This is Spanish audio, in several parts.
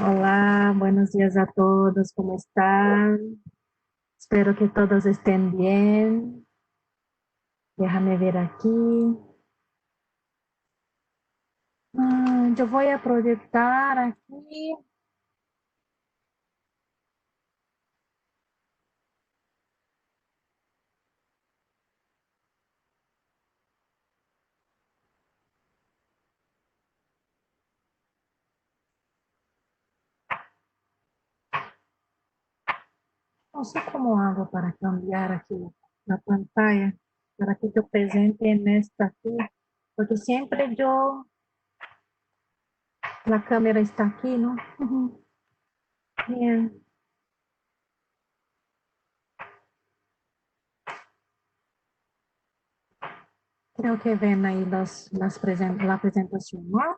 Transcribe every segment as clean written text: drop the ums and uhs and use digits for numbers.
Hola, buenos días a todos, ¿cómo están? Espero que todos estén bien. Déjame ver aquí. Yo voy a proyectar aquí. No sé cómo hago para cambiar aquí la pantalla, para que yo presente en esta aquí, porque siempre la cámara está aquí, ¿no? Bien, creo que ven ahí la presentación, ¿no?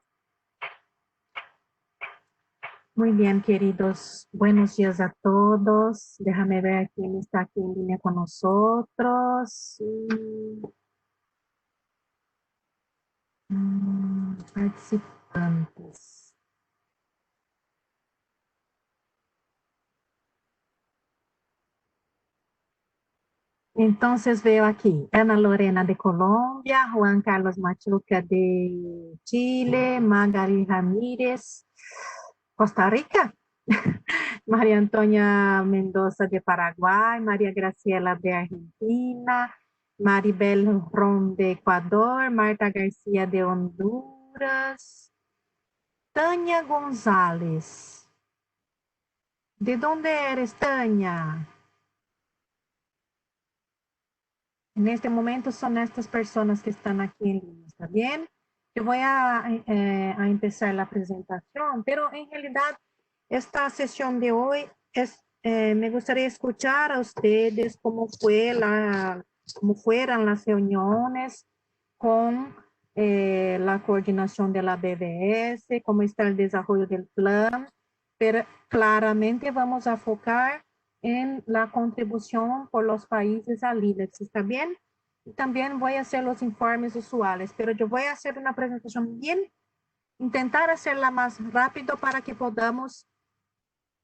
Muy bien, queridos. Buenos días a todos. Déjame ver quién está aquí en línea con nosotros. Participantes. Entonces veo aquí Ana Lorena de Colombia, Juan Carlos Machuca de Chile, Magali Ramírez, Costa Rica, María Antonia Mendoza de Paraguay, María Graciela de Argentina, Maribel Ron de Ecuador, Marta García de Honduras, Tânia González. ¿De dónde eres, Tânia? En este momento son estas personas que están aquí en línea, ¿está bien? Yo voy a empezar la presentación, pero en realidad esta sesión de hoy me gustaría escuchar a ustedes cómo fueran las reuniones con la coordinación de la BBS, cómo está el desarrollo del plan, pero claramente vamos a focar en la contribución por los países al IDEX, ¿está bien? Y también voy a hacer los informes usuales, pero yo voy a hacer una presentación bien, intentar hacerla más rápido para que podamos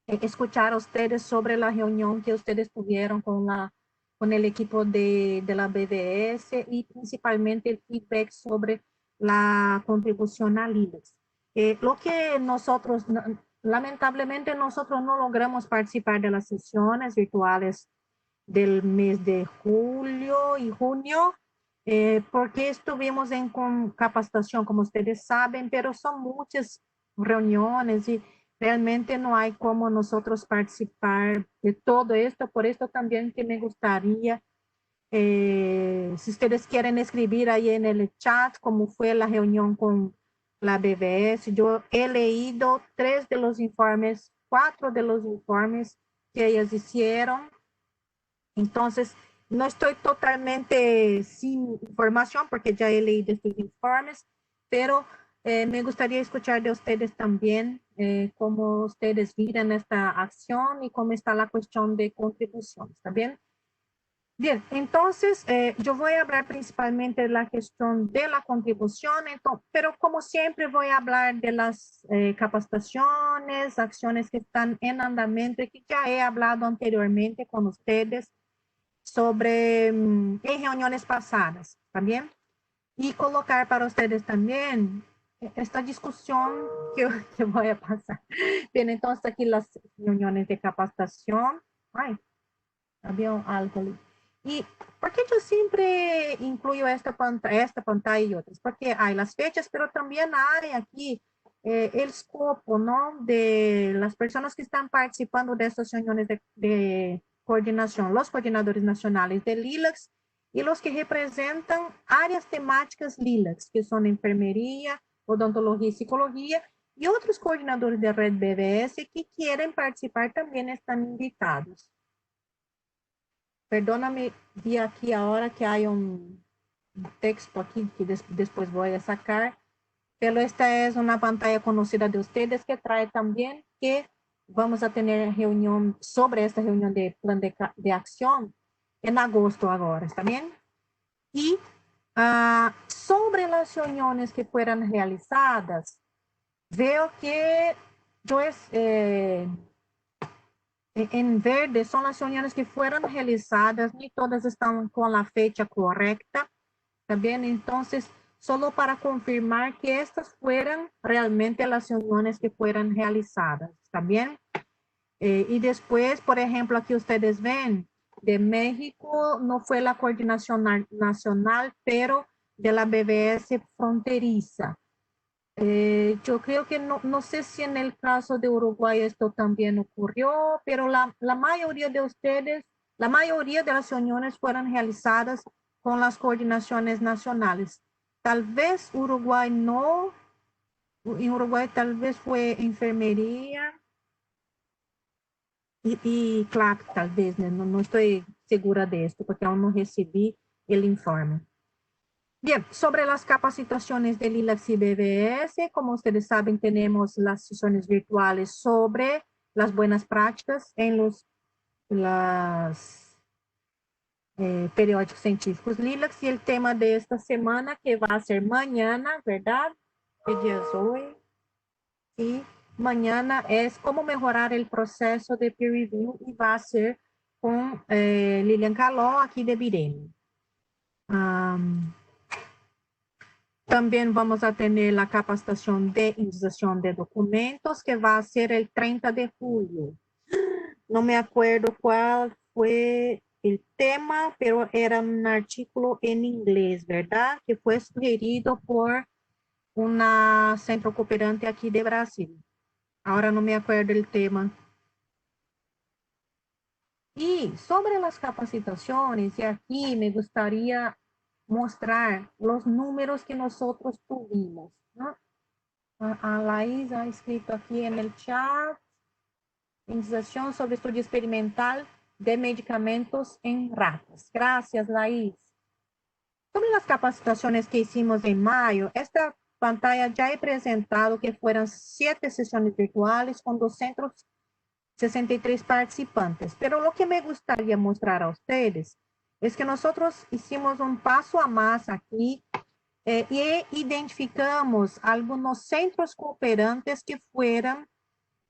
escuchar a ustedes sobre la reunión que ustedes tuvieron con el equipo de la BDS y principalmente el feedback sobre la contribución al IDEX. Lo que nosotros, lamentablemente nosotros no logramos participar de las sesiones virtuales del mes de julio y junio, porque estuvimos en capacitación, como ustedes saben, pero son muchas reuniones y realmente no hay como nosotros participar de todo esto, por esto también que me gustaría, si ustedes quieren escribir ahí en el chat cómo fue la reunión con la BBS, yo he leído 4 de los informes que ellas hicieron, entonces no estoy totalmente sin información porque ya he leído estos informes, pero me gustaría escuchar de ustedes también cómo ustedes miran esta acción y cómo está la cuestión de contribución. ¿Está bien? Bien, entonces yo voy a hablar principalmente de la cuestión de la contribución, pero como siempre voy a hablar de las capacitaciones, acciones que están en andamento y que ya he hablado anteriormente con ustedes sobre en reuniones pasadas, ¿también? Y colocar para ustedes también esta discusión que voy a pasar. Bien, entonces aquí las reuniones de capacitación. Ay, había algo ali. E por que eu sempre incluyo esta pantalla y otras? Porque hay las fechas, pero también hay aquí el escopo, ¿no? De las personas que están participando de estas reuniones de coordinación, los coordinadores nacionales de LILACS y los que representan áreas temáticas LILACS, que son enfermería, odontología y psicología, y otros coordinadores de red BBS que quieren participar también están invitados. Perdóname, vi aquí ahora que hay un texto aquí que después voy a sacar, pero esta es una pantalla conocida de ustedes que trae también que vamos a tener reunión sobre esta reunión de plan de acción en agosto ahora, ¿está bien? Y sobre las reuniones que fueron realizadas, veo que en verde son las reuniones que fueron realizadas, ni todas están con la fecha correcta, ¿está bien? Entonces, solo para confirmar que estas fueran realmente las reuniones que fueron realizadas, ¿está bien? Y después, por ejemplo, aquí ustedes ven, de México no fue la coordinación nacional, pero de la BBS fronteriza. Yo creo que no sé si en el caso de Uruguay esto también ocurrió, pero la mayoría de ustedes, la mayoría de las reuniones fueron realizadas con las coordinaciones nacionales. Tal vez Uruguay no, en Uruguay tal vez fue enfermería y CLAC, tal vez, né? No estoy segura de esto porque aún no recibí el informe. Bien, sobre las capacitaciones de LILAC y BBS, como ustedes saben, tenemos las sesiones virtuales sobre las buenas prácticas en los periódicos científicos LILAC, y el tema de esta semana, que va a ser mañana, ¿verdad? ¿Qué día es hoy? Sí, mañana es cómo mejorar el proceso de peer review, y va a ser con Lilian Caló, aquí de Birene. También vamos a tener la capacitación de indexación de documentos, que va a ser el 30 de julio. No me acuerdo cuál fue el tema, pero era un artículo en inglés, ¿verdad? Que fue sugerido por una centro cooperante aquí de Brasil. Ahora no me acuerdo el tema. Y sobre las capacitaciones, y aquí me gustaría mostrar los números que nosotros tuvimos, ¿no? A Laís ha escrito aquí en el chat, indexación sobre estudio experimental de medicamentos en ratas. Gracias, Laís. Sobre las capacitaciones que hicimos en mayo, esta pantalla ya he presentado que fueron 7 sesiones virtuales con 263 participantes. Pero lo que me gustaría mostrar a ustedes es que nosotros hicimos un paso a más aquí y identificamos algunos centros cooperantes que fueron,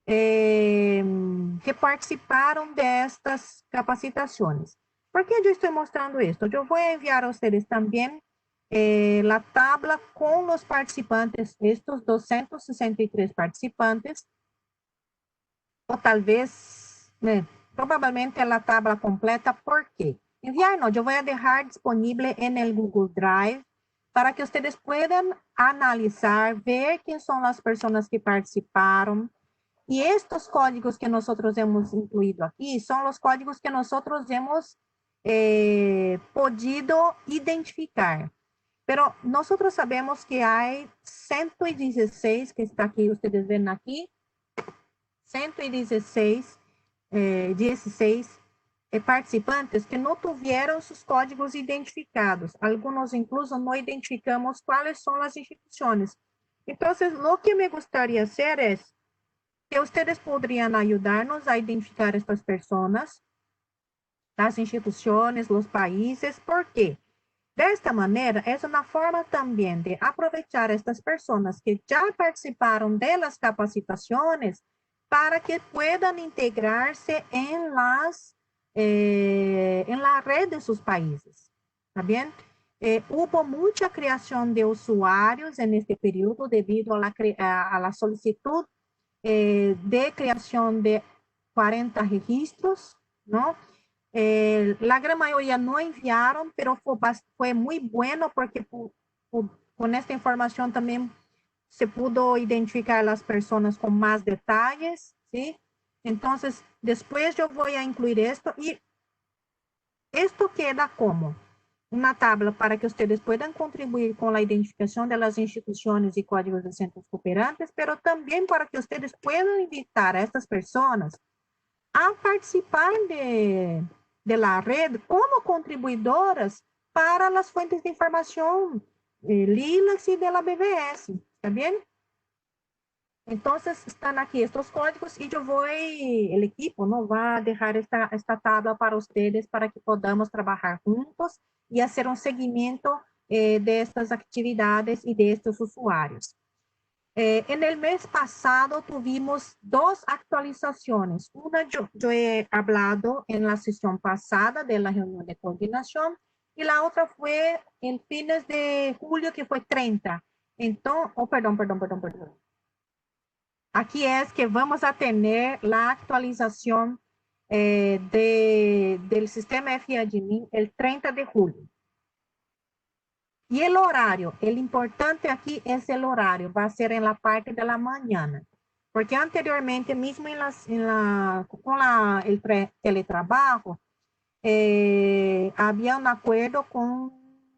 que participaron de estas capacitaciones. ¿Por qué yo estoy mostrando esto? Yo voy a enviar a ustedes también la tabla con los participantes, estos 263 participantes, o tal vez, probablemente la tabla completa. ¿Por qué? Enviar no, yo voy a dejar disponible en el Google Drive para que ustedes puedan analizar, ver quién son las personas que participaron. Y estos códigos que nosotros hemos incluido aquí son los códigos que nosotros hemos podido identificar. Pero nosotros sabemos que hay 116, que está aquí, ustedes ven aquí, 116 participantes que no tuvieron sus códigos identificados. Algunos incluso no identificamos cuáles son las instituciones. Entonces, lo que me gustaría hacer es que ustedes podrían ayudarnos a identificar estas personas, las instituciones, los países. ¿Por qué? De esta manera, es una forma también de aprovechar estas personas que ya participaron de las capacitaciones para que puedan integrarse en la red de sus países. ¿Está bien? Hubo mucha creación de usuarios en este periodo debido a la solicitud de creación de 40 registros, ¿no? La gran mayoría no enviaron, pero fue muy bueno porque con esta información también se pudo identificar las personas con más detalles, ¿sí? Entonces, después yo voy a incluir esto, y esto queda como una tabla para que ustedes puedan contribuir con la identificación de las instituciones y códigos de centros cooperantes, pero también para que ustedes puedan invitar a estas personas a participar de la red como contribuidoras para las fuentes de información LILAC y de la BBS, ¿está bien? Entonces, están aquí estos códigos y yo voy, el equipo, ¿no? Va a dejar esta tabla para ustedes para que podamos trabajar juntos y hacer un seguimiento de estas actividades y de estos usuarios. En el mes pasado tuvimos dos actualizaciones. Una yo he hablado en la sesión pasada de la reunión de coordinación y la otra fue en fines de julio, que fue 30. Entonces, perdón. Aquí es que vamos a tener la actualización del sistema FIADMIN el 30 de julio. Y el horario, el importante aquí es el horario, va a ser en la parte de la mañana, porque anteriormente, mismo con el teletrabajo, había un acuerdo con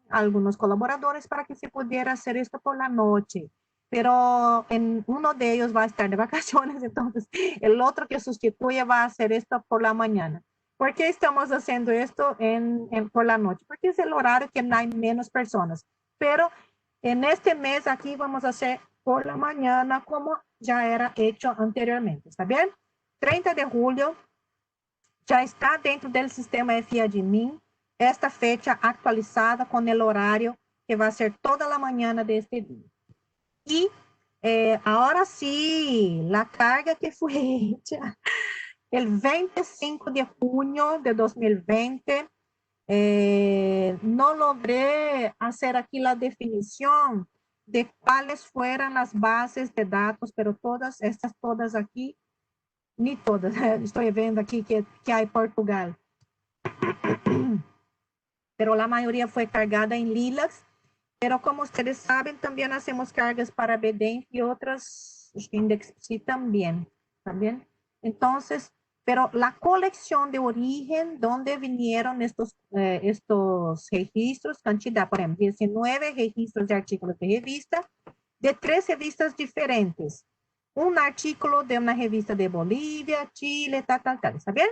algunos colaboradores para que se pudiera hacer esto por la noche, pero uno de ellos va a estar de vacaciones, entonces el otro que sustituye va a hacer esto por la mañana. ¿Por qué estamos haciendo esto por la noche? Porque es el horario que hay menos personas. Pero en este mes aquí vamos a hacer por la mañana como ya era hecho anteriormente. ¿Está bien? 30 de julio ya está dentro del sistema FIADMIN esta fecha actualizada con el horario que va a ser toda la mañana de este día. Y ahora sí, la carga que fue hecha el 25 de junio de 2020, no logré hacer aquí la definición de cuáles fueran las bases de datos, pero todas aquí, ni todas, estoy viendo aquí que hay Portugal, pero la mayoría fue cargada en Lilacs, pero como ustedes saben, también hacemos cargas para BDENF y otras Index sí también. Entonces, pero la colección de origen, donde vinieron estos registros, cantidad, por ejemplo, 19 registros de artículos de revista, de 3 revistas diferentes. Un artículo de una revista de Bolivia, Chile, tal, ¿está bien?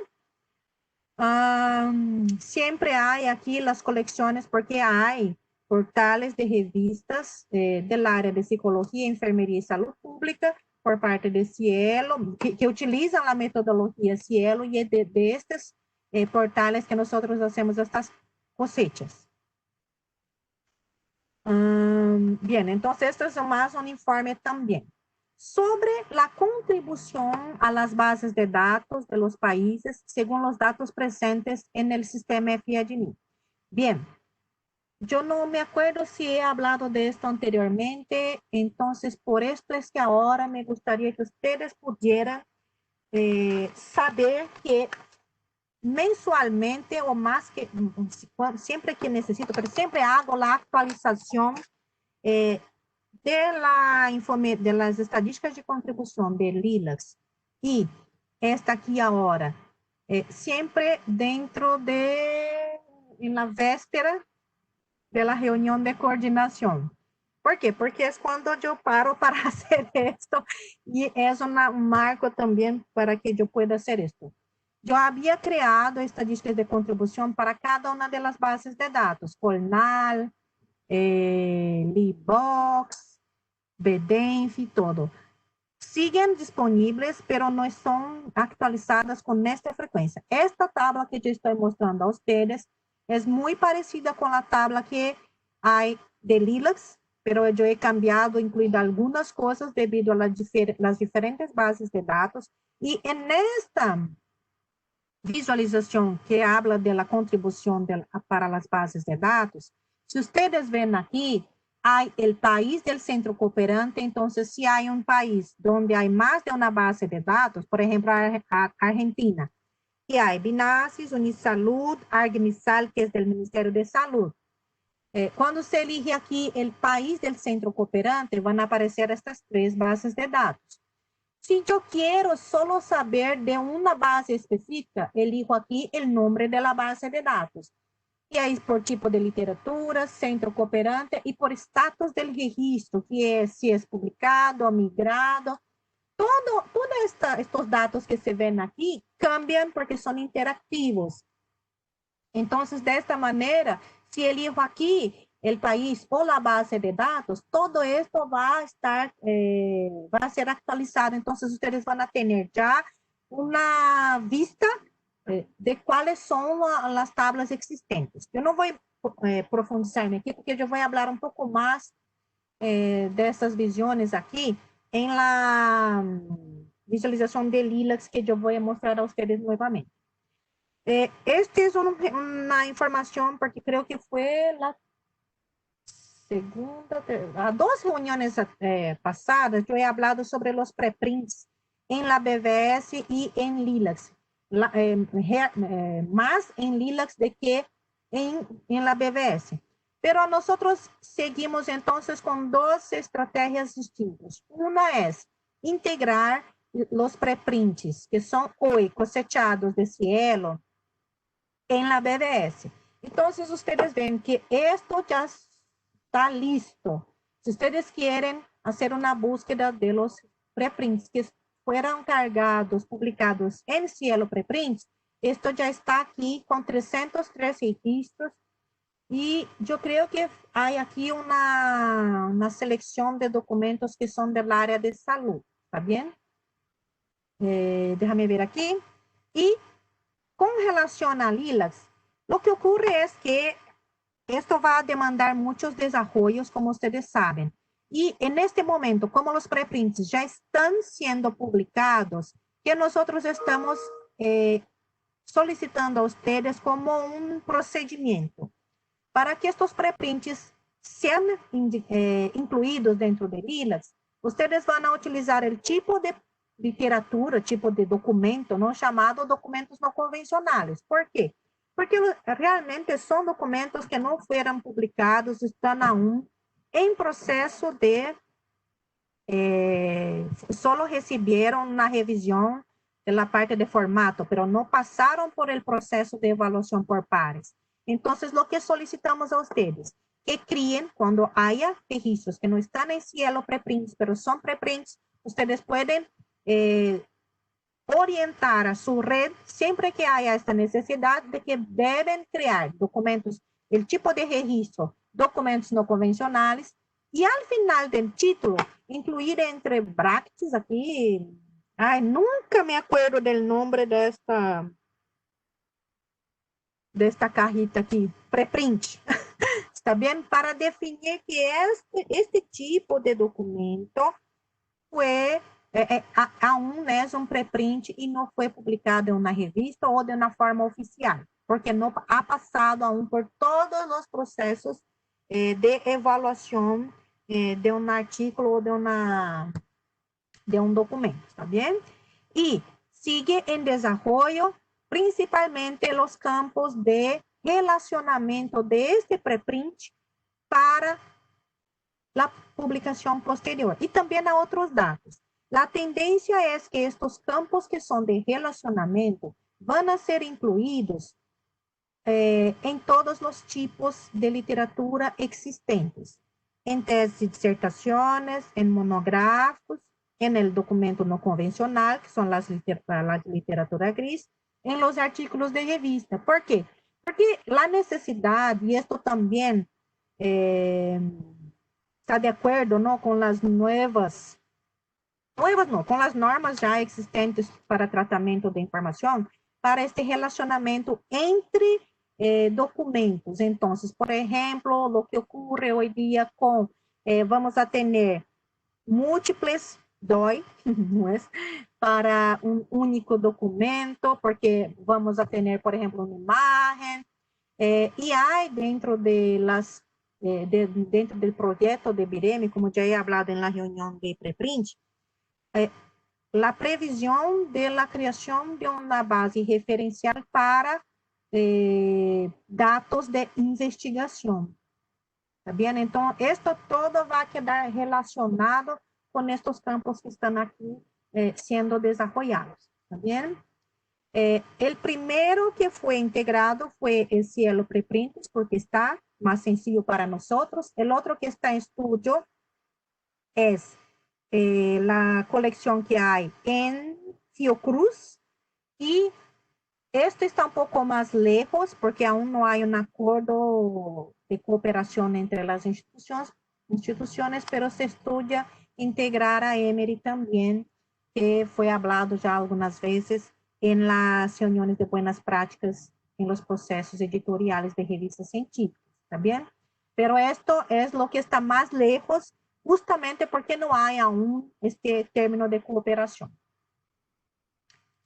Siempre hay aquí las colecciones porque hay portales de revistas del área de psicología, enfermería y salud pública por parte de Cielo, que utilizan la metodología Cielo y de estos portales que nosotros hacemos estas cosechas. Bien, entonces esto es más un informe también sobre la contribución a las bases de datos de los países según los datos presentes en el sistema FIADMIN. Bien, yo no me acuerdo si he hablado de esto anteriormente, entonces por esto es que ahora me gustaría que ustedes pudieran saber que mensualmente o más que siempre que necesito, pero siempre hago la actualización de las estadísticas de contribución de Lilacs y esta aquí ahora, siempre dentro en la véspera de la reunión de coordinación. ¿Por qué? Porque es cuando yo paro para hacer esto y es un marco también para que yo pueda hacer esto. Yo había creado estadísticas de contribución para cada una de las bases de datos, Colnal, Libox, BDENF y todo. Siguen disponibles, pero no son actualizadas con esta frecuencia. Esta tabla que yo estoy mostrando a ustedes es muy parecida con la tabla que hay de Lilacs, pero yo he cambiado, incluido algunas cosas debido a las diferentes bases de datos. Y en esta visualización que habla de la contribución para las bases de datos, si ustedes ven aquí, hay el país del centro cooperante, entonces si hay un país donde hay más de una base de datos, por ejemplo, Argentina, y hay Binasis, Unisalud, Argmisal, que es del Ministerio de Salud. Cuando se elige aquí el país del centro cooperante, van a aparecer estas 3 bases de datos. Si yo quiero solo saber de una base específica, elijo aquí el nombre de la base de datos. Y ahí por tipo de literatura, centro cooperante y por estatus del registro, que es si es publicado o migrado. Todos estos datos que se ven aquí cambian porque son interactivos. Entonces, de esta manera, si elijo aquí el país o la base de datos, todo esto va a ser actualizado. Entonces, ustedes van a tener ya una vista de cuáles son las tablas existentes. Yo no voy a profundizar aquí porque yo voy a hablar un poco más de estas visiones aquí, en la visualización de Lilacs que yo voy a mostrar a ustedes nuevamente. Este es una información porque creo que fue la segunda, a dos reuniones pasadas, yo he hablado sobre los preprints en la BVS y en Lilacs. Más en Lilacs de que en la BVS. Pero nosotros seguimos entonces con dos estrategias distintas. Una es integrar los preprints que son hoy cosechados de cielo en la BVS. Entonces ustedes ven que esto ya está listo. Si ustedes quieren hacer una búsqueda de los preprints que fueron cargados, publicados en Cielo Preprints, esto ya está aquí con 303 registros y yo creo que hay aquí una selección de documentos que son del área de salud, ¿está bien? Déjame ver aquí. Y con relación a Lilacs, lo que ocurre es que esto va a demandar muchos desarrollos, como ustedes saben. Y en este momento, como los preprints ya están siendo publicados, que nosotros estamos solicitando a ustedes como un procedimiento para que estos preprints sean incluídos dentro de Lilacs. Ustedes van a utilizar el tipo de literatura, tipo de documento, ¿no? Chamado documentos no convencionales. ¿Por quê? Porque realmente são documentos que não foram publicados, estão aún em processo de... solo receberam na revisão da parte de formato, pero não passaram por el processo de evaluação por pares. Então, o que solicitamos a ustedes, que criem, quando haya registros que não estão em cielo preprints, pero são preprints, ustedes podem orientar a su red siempre que haya esta necesidad de que deben crear documentos, el tipo de registro, documentos no convencionales, y al final del título, incluir entre brackets aquí, ay, nunca me acuerdo del nombre de esta cajita aquí, preprint, ¿está bien? Para definir que este tipo de documento fue... aún es un preprint y no fue publicado en una revista o de una forma oficial, porque no ha pasado aún por todos los procesos de evaluación de un artículo o de un documento, ¿está bien? Y sigue en desarrollo principalmente los campos de relacionamiento de este preprint para la publicación posterior y también a otros datos. La tendencia es que estos campos que son de relacionamiento van a ser incluidos en todos los tipos de literatura existentes, en tesis y disertaciones, en monográficos, en el documento no convencional, que son la literatura gris, en los artículos de revista. ¿Por qué? Porque la necesidad, y esto también está de acuerdo, ¿no?, con las con las normas ya existentes para tratamento de información, para este relacionamiento entre documentos. Entonces, por ejemplo, lo que ocurre hoy día con, vamos a tener múltiples DOI, ¿no es?, para un único documento, porque vamos a tener, por ejemplo, una imagen, y hay dentro de las, dentro del proyecto de BIREMI, como ya he hablado en la reunión de preprint, la previsión de la creación de una base referencial para datos de investigación. ¿Está bien? Entonces, esto todo va a quedar relacionado con estos campos que están aquí siendo desarrollados. ¿Está bien? El primero que fue integrado fue el Cielo Preprints, porque está más sencillo para nosotros. El otro que está en estudio es la colección que hay en Fiocruz, y esto está un poco más lejos porque aún no hay un acuerdo de cooperación entre las instituciones, pero se estudia integrar a Emory también, que fue hablado ya algunas veces en las reuniones de buenas prácticas en los procesos editoriales de revistas científicas, ¿está bien? Pero esto es lo que está más lejos justamente porque no hay aún este término de cooperación.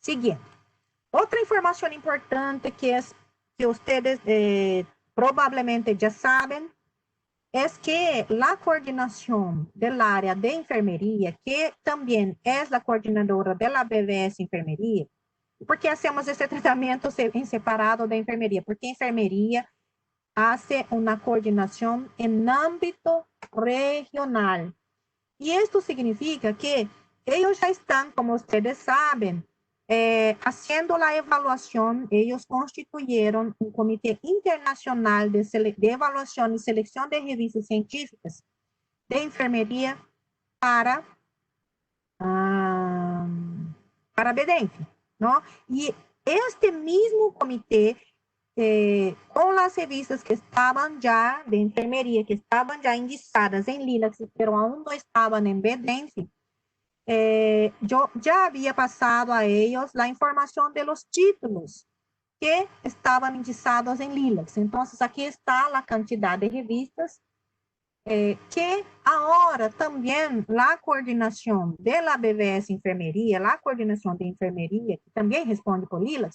Siguiente. Otra información importante que ustedes probablemente ya saben es que la coordinación del área de enfermería, que también es la coordinadora de la BVS Enfermería, ¿por qué hacemos este tratamiento en separado de enfermería? Porque enfermería hace una coordinación en ámbito regional. Y esto significa que ellos ya están, como ustedes saben, haciendo la evaluación. Ellos constituyeron un comité internacional de evaluación y selección de revistas científicas de enfermería para, ah, para BEDENF, ¿no? Y este mismo comité, con las revistas que estaban ya de enfermería, que estaban ya indicadas en LILAC, pero aún no estaban en BEDENF, yo ya había pasado a ellos la información de los títulos que estaban indicados en LILAC. Entonces, aquí está la cantidad de revistas que ahora también la coordinación de la BVS Enfermería, la coordinación de enfermería, que también responde por LILAC,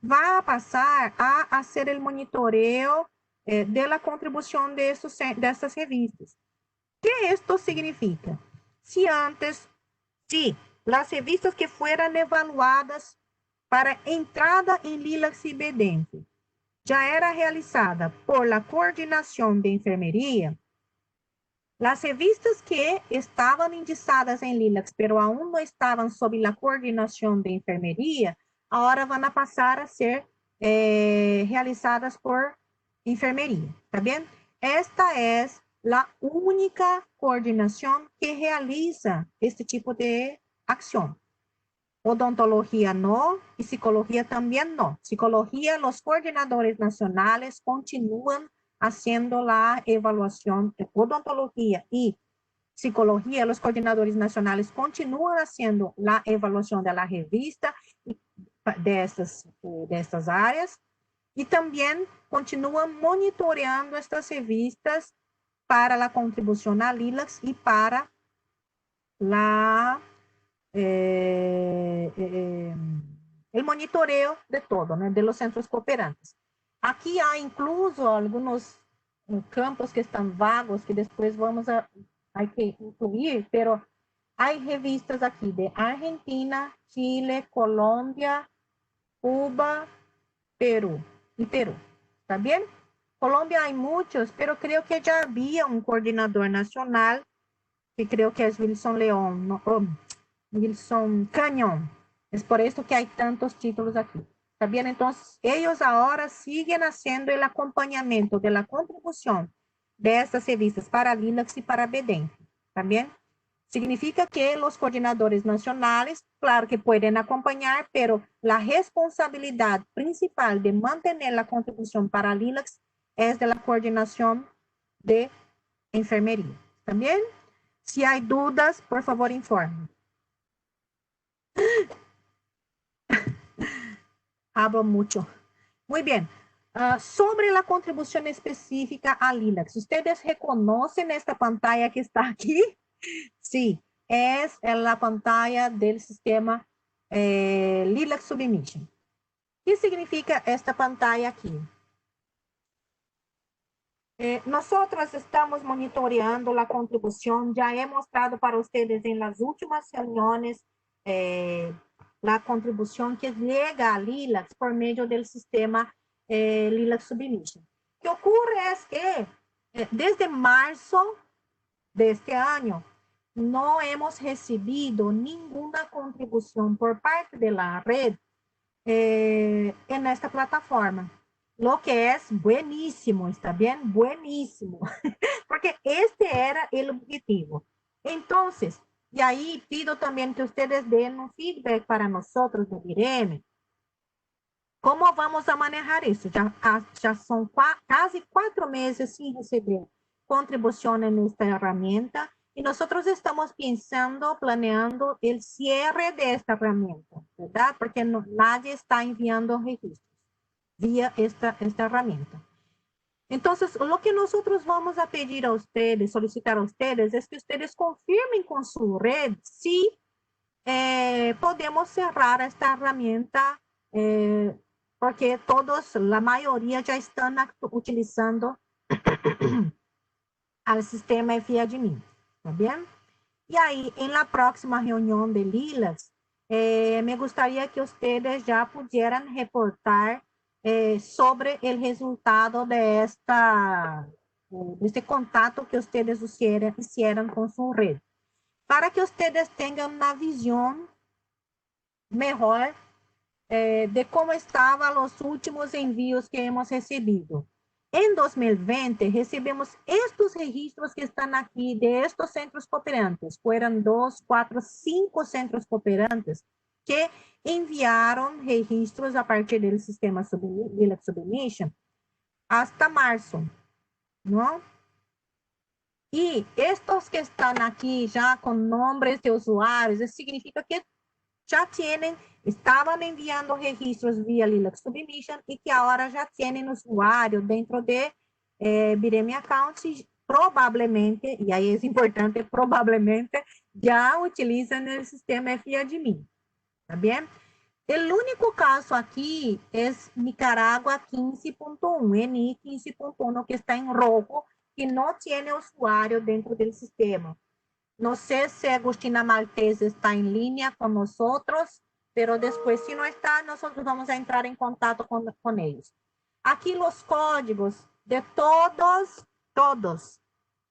va a pasar a hacer el monitoreo de la contribución de estas revistas. ¿Qué esto significa? Si antes, sí, las revistas que fueran evaluadas para entrada en LILAC y BEDENF ya era realizada por la coordinación de enfermería, las revistas que estaban indicadas en LILAC, pero aún no estaban sob la coordinación de enfermería, ahora van a pasar a ser realizadas por enfermería, ¿está bien? Esta es la única coordinación que realiza este tipo de acción. Odontología no, y psicología también no. Psicología, los coordinadores nacionales continúan haciendo la evaluación de odontología y psicología, los coordinadores nacionales continúan haciendo la evaluación de la revista de estas áreas y también continúan monitoreando estas revistas para la contribución a LILAC y para el monitoreo de todo, ¿no? De los centros cooperantes. Aquí hay incluso algunos campos que están vagos, que después hay que incluir, pero hay revistas aquí de Argentina, Chile, Colombia, Cuba, Perú y Perú. ¿Está bien? Colombia hay muchos, pero creo que ya había un coordinador nacional, que creo que es Wilson León, ¿no? Wilson Cañón. Es por esto que hay tantos títulos aquí. ¿Está bien? Entonces, ellos ahora siguen haciendo el acompañamiento de la contribución de estas revistas para LILAC y para BEDENF. ¿Está bien? Significa que los coordinadores nacionales, claro que pueden acompañar, pero la responsabilidad principal de mantener la contribución para LILAC es de la coordinación de enfermería. ¿Está bien? Si hay dudas, por favor, informe. Hablo mucho. Muy bien. Sobre la contribución específica a LILAC. ¿Ustedes reconocen esta pantalla que está aquí? Sí, es la pantalla del sistema LILAC Submission. ¿Qué significa esta pantalla aquí? Nosotros estamos monitoreando la contribución. Ya he mostrado para ustedes en las últimas reuniones la contribución que llega a LILAC por medio del sistema LILAC Submission. Lo que ocurre es que desde marzo de este año no hemos recibido ninguna contribución por parte de la red en esta plataforma. Lo que es buenísimo, ¿está bien? Buenísimo. Porque este era el objetivo. Entonces, y ahí pido también que ustedes den un feedback para nosotros de IREM. ¿Cómo vamos a manejar eso? Ya son casi 4 meses sin recibir contribución en esta herramienta y nosotros estamos pensando, planeando el cierre de esta herramienta, ¿verdad? Porque nadie está enviando registros vía esta herramienta. Entonces, lo que nosotros vamos a pedir a ustedes, solicitar a ustedes, es que ustedes confirmen con su red si podemos cerrar esta herramienta, porque todos, la mayoría ya están utilizando al sistema FIADMIN, ¿está bien? Y ahí, en la próxima reunión de Lilas, me gustaría que ustedes ya pudieran reportar sobre el resultado de este contacto que ustedes hicieron con su red, para que ustedes tengan una visión mejor de cómo estaban los últimos envíos que hemos recibido. En 2020, recebemos estos registros que están aquí de estos centros cooperantes. Fueron 2, 4, 5 centros cooperantes que enviaron registros a partir del sistema Lilac Submission hasta marzo, ¿no? Y estos que están aquí ya con nombres de usuarios, eso significa que ya estaban enviando registros via Lilac Submission y que ahora ya tienen usuario dentro de Bireme Account, probablemente, y ahí es importante, probablemente ya utilizan el sistema FIADMIN, ¿está bien? El único caso aquí es Nicaragua 15.1, NI 15.1, que está en rojo, que no tiene usuario dentro del sistema. No sé si Agustina Maltese está en línea con nosotros, pero después, si no está, nosotros vamos a entrar en contacto con ellos. Aquí los códigos de todos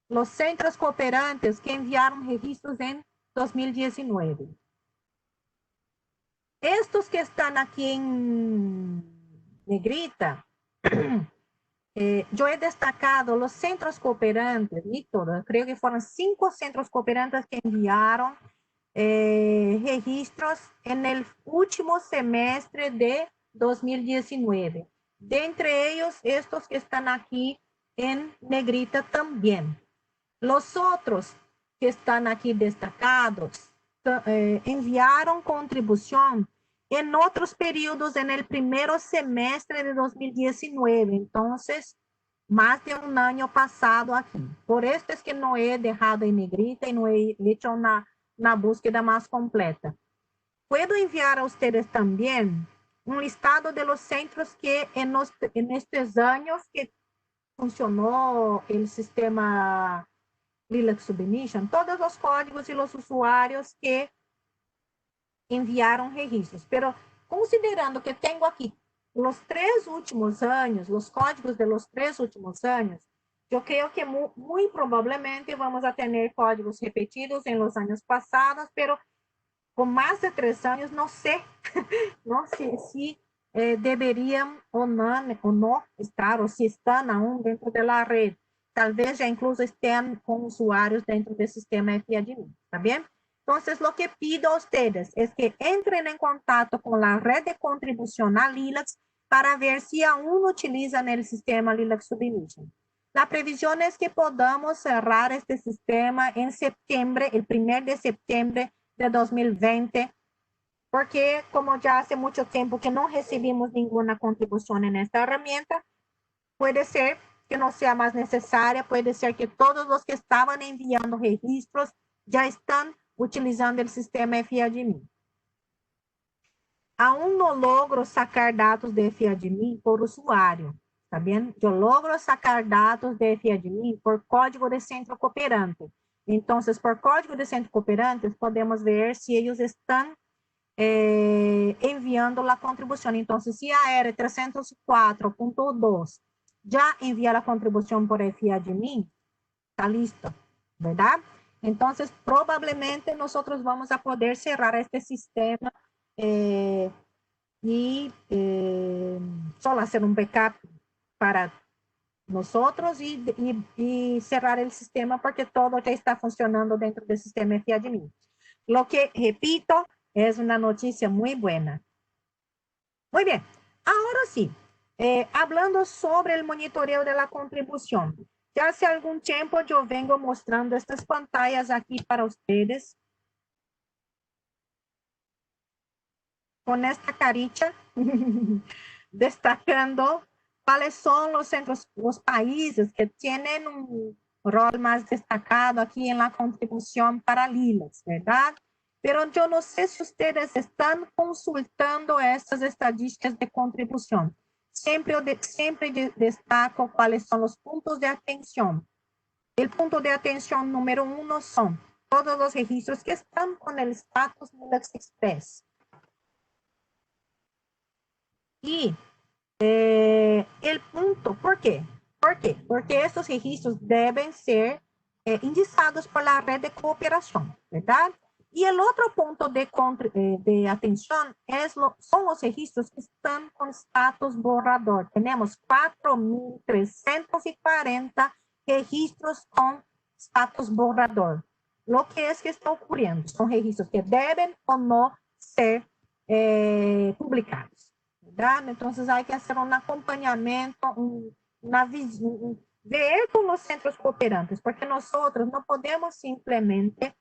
los centros cooperantes que enviaron registros en 2019. Estos que están aquí en negrita, yo he destacado los centros cooperantes, Víctor, creo que fueron 5 centros cooperantes que enviaron registros en el último semestre de 2019. De entre ellos, estos que están aquí en negrita también. Los otros que están aquí destacados enviaron contribución en otros periodos en el primer semestre de 2019. Entonces, más de un año pasado aquí. Por esto es que no he dejado en negrita y no he hecho una búsqueda más completa. Puedo enviar a ustedes también un listado de los centros que en estos años que funcionó el sistema Lilac Submission, todos los códigos y los usuarios que enviaron registros. Pero considerando que tengo aquí los 3 últimos años, los códigos de los 3 últimos años, yo creo que muy probablemente vamos a tener códigos repetidos en los años pasados, pero con más de 3 años, no sé, no sé si deberían o no estar, o si están aún dentro de la red. Tal vez ya incluso estén con usuarios dentro del sistema FIADMIN, ¿está bien? Entonces, lo que pido a ustedes es que entren en contacto con la red de contribución a Lilacs para ver si aún utilizan el sistema Lilac Submission. La previsión es que podamos cerrar este sistema en septiembre, el 1 de septiembre de 2020, porque como ya hace mucho tiempo que no recibimos ninguna contribución en esta herramienta, puede ser que no sea más necesaria, puede ser que todos los que estaban enviando registros ya están utilizando el sistema FIADMIN. Aún no logro sacar datos de FIADMIN por usuario, ¿está bien? Yo logro sacar datos de FIADMIN por código de centro cooperante. Entonces, por código de centro cooperante, podemos ver si ellos están enviando la contribución. Entonces, si AR 304.2 ya envía la contribución por FIADMIN, está listo, ¿verdad? Entonces, probablemente nosotros vamos a poder cerrar este sistema y solo hacer un backup para nosotros y cerrar el sistema porque todo ya está funcionando dentro del sistema FIADMIN. Lo que, repito, es una noticia muy buena. Muy bien, ahora sí, hablando sobre el monitoreo de la contribución. Ya hace algún tiempo yo vengo mostrando estas pantallas aquí para ustedes. Con esta carita, destacando cuáles son los centros, los países que tienen un rol más destacado aquí en la contribución para Lilacs, ¿verdad? Pero yo no sé si ustedes están consultando estas estadísticas de contribución. Siempre destaco cuáles son los puntos de atención. El punto de atención número 1 son todos los registros que están con el status Lilacs Express. Y el punto, ¿por qué? ¿Por qué? Porque estos registros deben ser indicados por la red de cooperación, ¿verdad? Y el otro punto de atención son los registros que están con status borrador. Tenemos 4.340 registros con status borrador. Lo que es que está ocurriendo son registros que deben o no ser publicados, ¿verdad? Entonces hay que hacer un acompañamiento, ver con los centros cooperantes, porque nosotros no podemos simplemente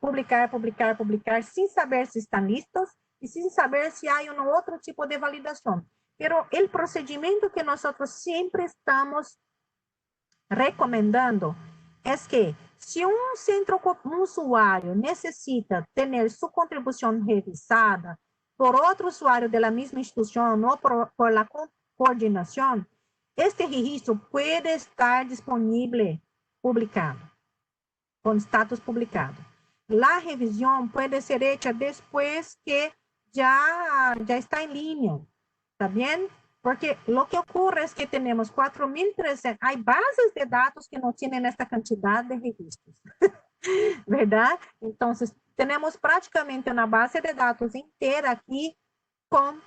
publicar sin saber si están listos y sin saber si hay un otro tipo de validación. Pero el procedimiento que nosotros siempre estamos recomendando es que si un usuario necesita tener su contribución revisada por otro usuario de la misma institución o por la coordinación, este registro puede estar disponible publicado, con status publicado. La revisión puede ser hecha después que ya está en línea, ¿está bien? Porque lo que ocurre es que tenemos 4.300, hay bases de datos que no tienen esta cantidad de registros, ¿verdad? Entonces, tenemos prácticamente una base de datos entera aquí con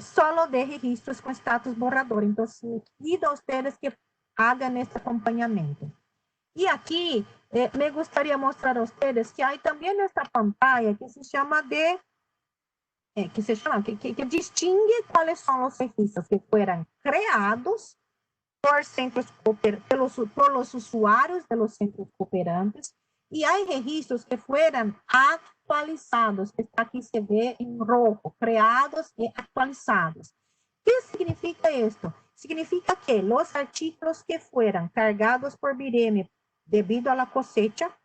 solo de registros con status borrador. Entonces, pido a ustedes que hagan este acompañamiento. Y aquí me gustaría mostrar a ustedes que hay también esta pantalla que se llama que distingue cuáles son los registros que fueran creados por los usuarios de los centros cooperantes, y hay registros que fueran actualizados, que aquí se ve en rojo, creados y actualizados. ¿Qué significa esto? Significa que los artículos que fueran cargados por BIREME debido a la cosecha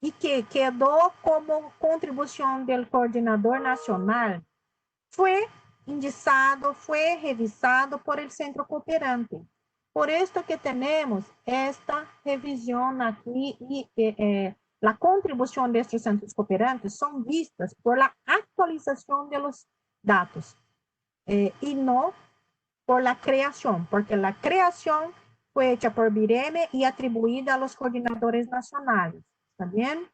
y que quedó como contribución del coordinador nacional, fue indicado, fue revisado por el centro cooperante. Por esto que tenemos esta revisión aquí y la contribución de estos centros cooperantes son vistas por la actualización de los datos y no por la creación, porque la creación fue hecha por BIREME y atribuida a los coordinadores nacionales. ¿Está bien?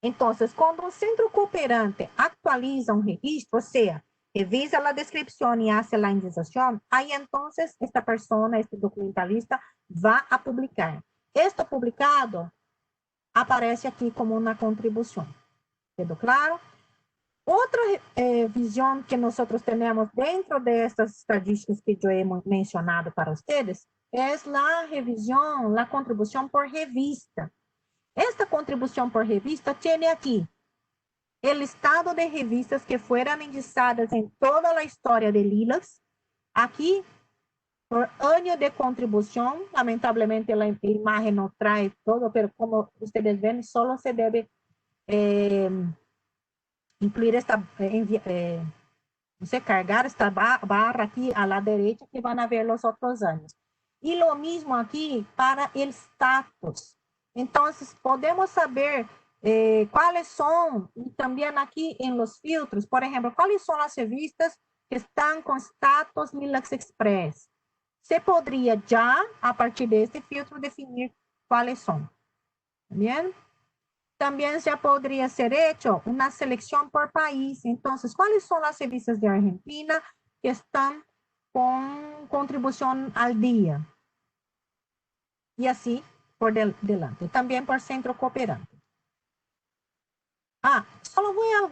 Entonces, cuando un centro cooperante actualiza un registro, o sea, revisa la descripción y hace la indexación, ahí entonces esta persona, este documentalista, va a publicar. Esto publicado aparece aquí como una contribución. ¿Quedó claro? Otra visión que nosotros tenemos dentro de estas estadísticas que yo he mencionado para ustedes es la revisión, la contribución por revista. Esta contribución por revista tiene aquí el listado de revistas que fueron indicadas en toda la historia de Lilacs. Aquí, por año de contribución, lamentablemente la imagen no trae todo, pero como ustedes ven, solo se debe incluir esta, cargar esta barra aquí a la derecha que van a ver los otros años. Y lo mismo aquí para el status. Entonces, podemos saber cuáles son, y también aquí en los filtros, por ejemplo, cuáles son las revistas que están con status Lilacs Express. Se podría ya, a partir de este filtro, definir cuáles son. ¿Bien? También ya podría ser hecho una selección por país. Entonces, ¿cuáles son las revistas de Argentina que están con contribución al día? Y así por delante. También por centro cooperante. Solo voy a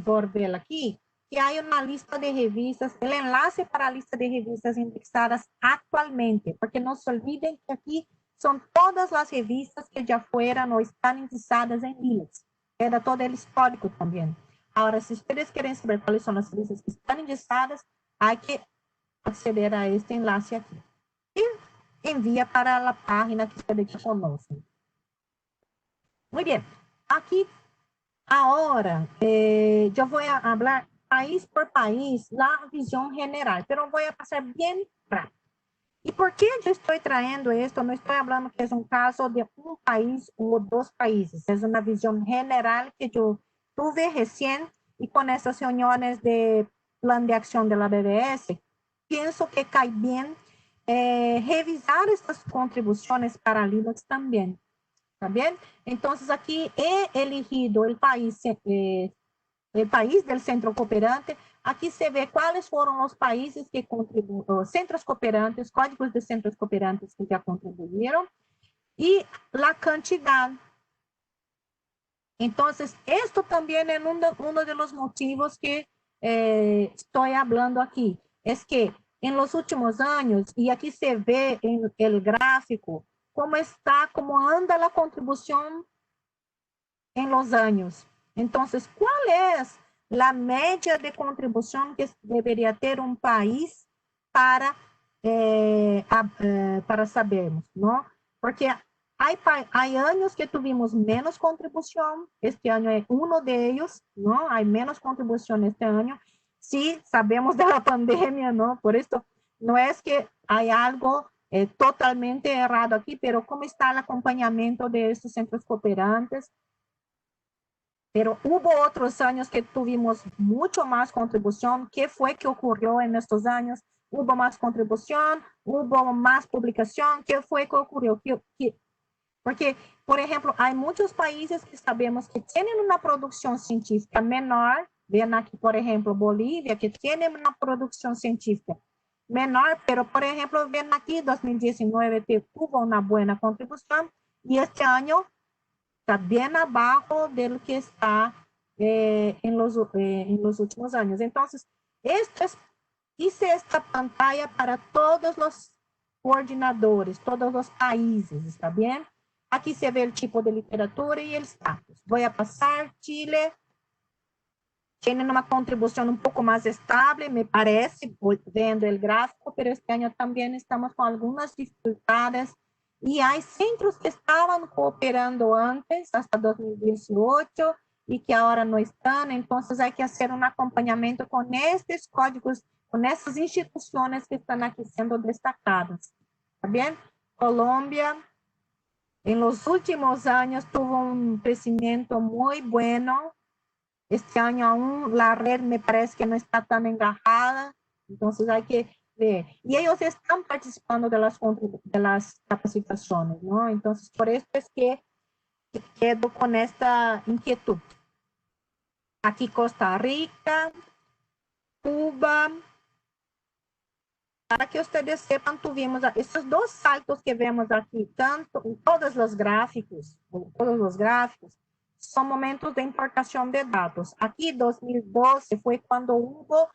volver aquí, que hay una lista de revistas, el enlace para la lista de revistas indexadas actualmente, porque no se olviden que aquí son todas las revistas que ya fueran o están indexadas en Lilacs. Era todo el histórico también. Ahora, si ustedes quieren saber cuáles son las revistas que están indexadas, hay que acceder a este enlace aquí. Y envía para la página que ustedes conocen. Muy bien. Aquí, ahora, yo voy a hablar país por país, la visión general, pero voy a pasar bien rápido. ¿Y por qué yo estoy trayendo esto? No estoy hablando que es un caso de un país o dos países. Es una visión general que yo tuve recién y con estas reuniones de plan de acción de la BBS, pienso que cae bien revisar estas contribuciones para Linux también. ¿Está bien? Entonces aquí he elegido el país del centro cooperante. Aquí se ve cuáles fueron los países que contribuyeron, centros cooperantes, códigos de centros cooperantes que ya contribuyeron y la cantidad. Entonces, esto también es uno de los motivos que estoy hablando aquí. Es que en los últimos años, y aquí se ve en el gráfico, cómo anda la contribución en los años. Entonces, ¿cuál es la media de contribución que debería ter um país para sabermos, ¿no? Porque hay años que tuvimos menos contribución, este año es uno de ellos, ¿no? Hay menos contribución este año. Sí, sabemos de la pandemia, ¿no? Por esto, no es que hay algo totalmente errado aquí, pero ¿cómo está el acompañamiento de estos centros cooperantes? Pero hubo otros años que tuvimos mucho más contribución. ¿Qué fue que ocurrió en estos años? Hubo más contribución, hubo más publicación. ¿Qué fue que ocurrió? Porque, por ejemplo, hay muchos países que sabemos que tienen una producción científica menor. Vean aquí, por ejemplo, Bolivia, que tiene una producción científica menor, pero, por ejemplo, ven aquí, 2019 tuvo una buena contribución y este año está bien abajo de lo que está en los últimos años. Entonces, hice esta pantalla para todos los coordinadores, todos los países, ¿está bien? Aquí se ve el tipo de literatura y el status. Voy a pasar. Chile tienen una contribución un poco más estable, me parece, viendo el gráfico, pero este año también estamos con algunas dificultades. Y hay centros que estaban cooperando antes, hasta 2018, y que ahora no están. Entonces hay que hacer un acompañamiento con estos códigos, con esas instituciones que están aquí siendo destacadas. ¿Está bien? Colombia, en los últimos años, tuvo un crecimiento muy bueno. Este año aún la red me parece que no está tan engajada, entonces hay que ver. Y ellos están participando de las capacitaciones, ¿no? Entonces, por eso es que quedo con esta inquietud. Aquí Costa Rica, Cuba. Para que ustedes sepan, tuvimos estos dos saltos que vemos aquí, tanto en todos los gráficos, son momentos de importación de datos. Aquí, 2012, fue cuando hubo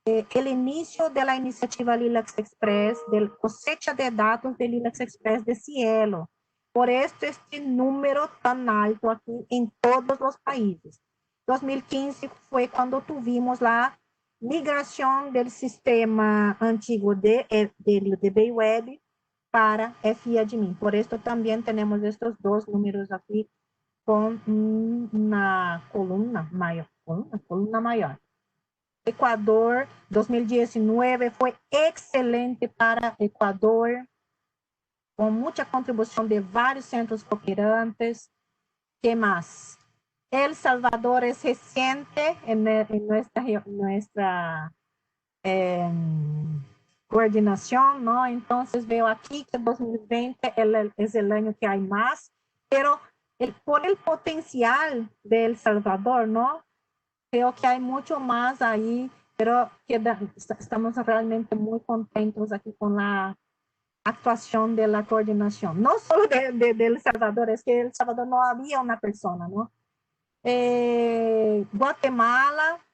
el inicio de la iniciativa Linux Express, de cosecha de datos de Linux Express de Cielo. Por esto, este número tan alto aquí en todos los países. 2015 fue cuando tuvimos la migración del sistema antiguo de DB Web para FIAdmin. Por esto también tenemos estos dos números aquí con una columna mayor. Ecuador, 2019 fue excelente para Ecuador, con mucha contribución de varios centros cooperantes. ¿Qué más? El Salvador es reciente en nuestra coordinación, ¿no? Entonces veo aquí que 2020 es el año que hay más, pero por el potencial de El Salvador, ¿no? Creo que hay mucho más ahí, pero estamos realmente muy contentos aquí con la actuación de la coordinación. No solo de El Salvador, es que El Salvador no había una persona, ¿no? Guatemala,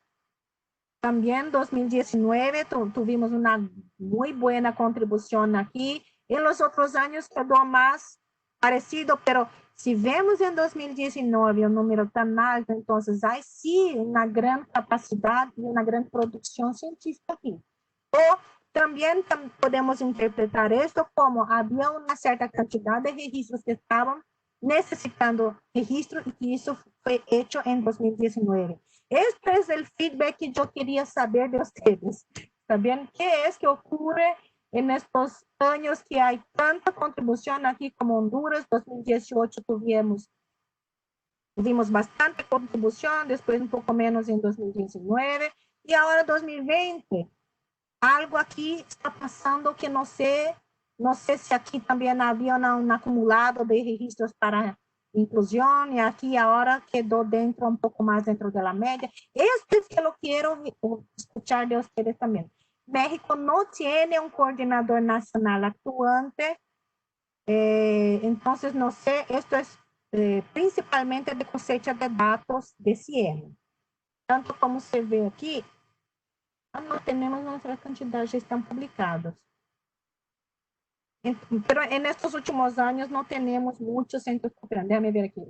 también 2019 tuvimos una muy buena contribución aquí. En los otros años quedó más parecido, pero si vemos en 2019 un número tan alto, entonces hay sí una gran capacidad y una gran producción científica aquí. O también podemos interpretar esto como había una cierta cantidad de registros que estaban necesitando registro y que eso fue hecho en 2019. Este es el feedback que yo quería saber de ustedes. ¿Saben qué es que ocurre en estos años que hay tanta contribución aquí como Honduras? 2018 tuvimos bastante contribución, después un poco menos en 2019 y ahora 2020. Algo aquí está pasando que no sé si aquí también había un acumulado de registros para inclusión y aquí ahora quedó dentro, un poco más dentro de la media. Esto es que lo quiero escuchar de ustedes también. México no tiene un coordinador nacional actuante, entonces no sé, esto es principalmente de cosecha de datos de CIEM. Tanto como se ve aquí, no tenemos nuestras cantidades, ya están publicadas. Pero en estos últimos años no tenemos muchos centros cooperativos. Déjame ver aquí.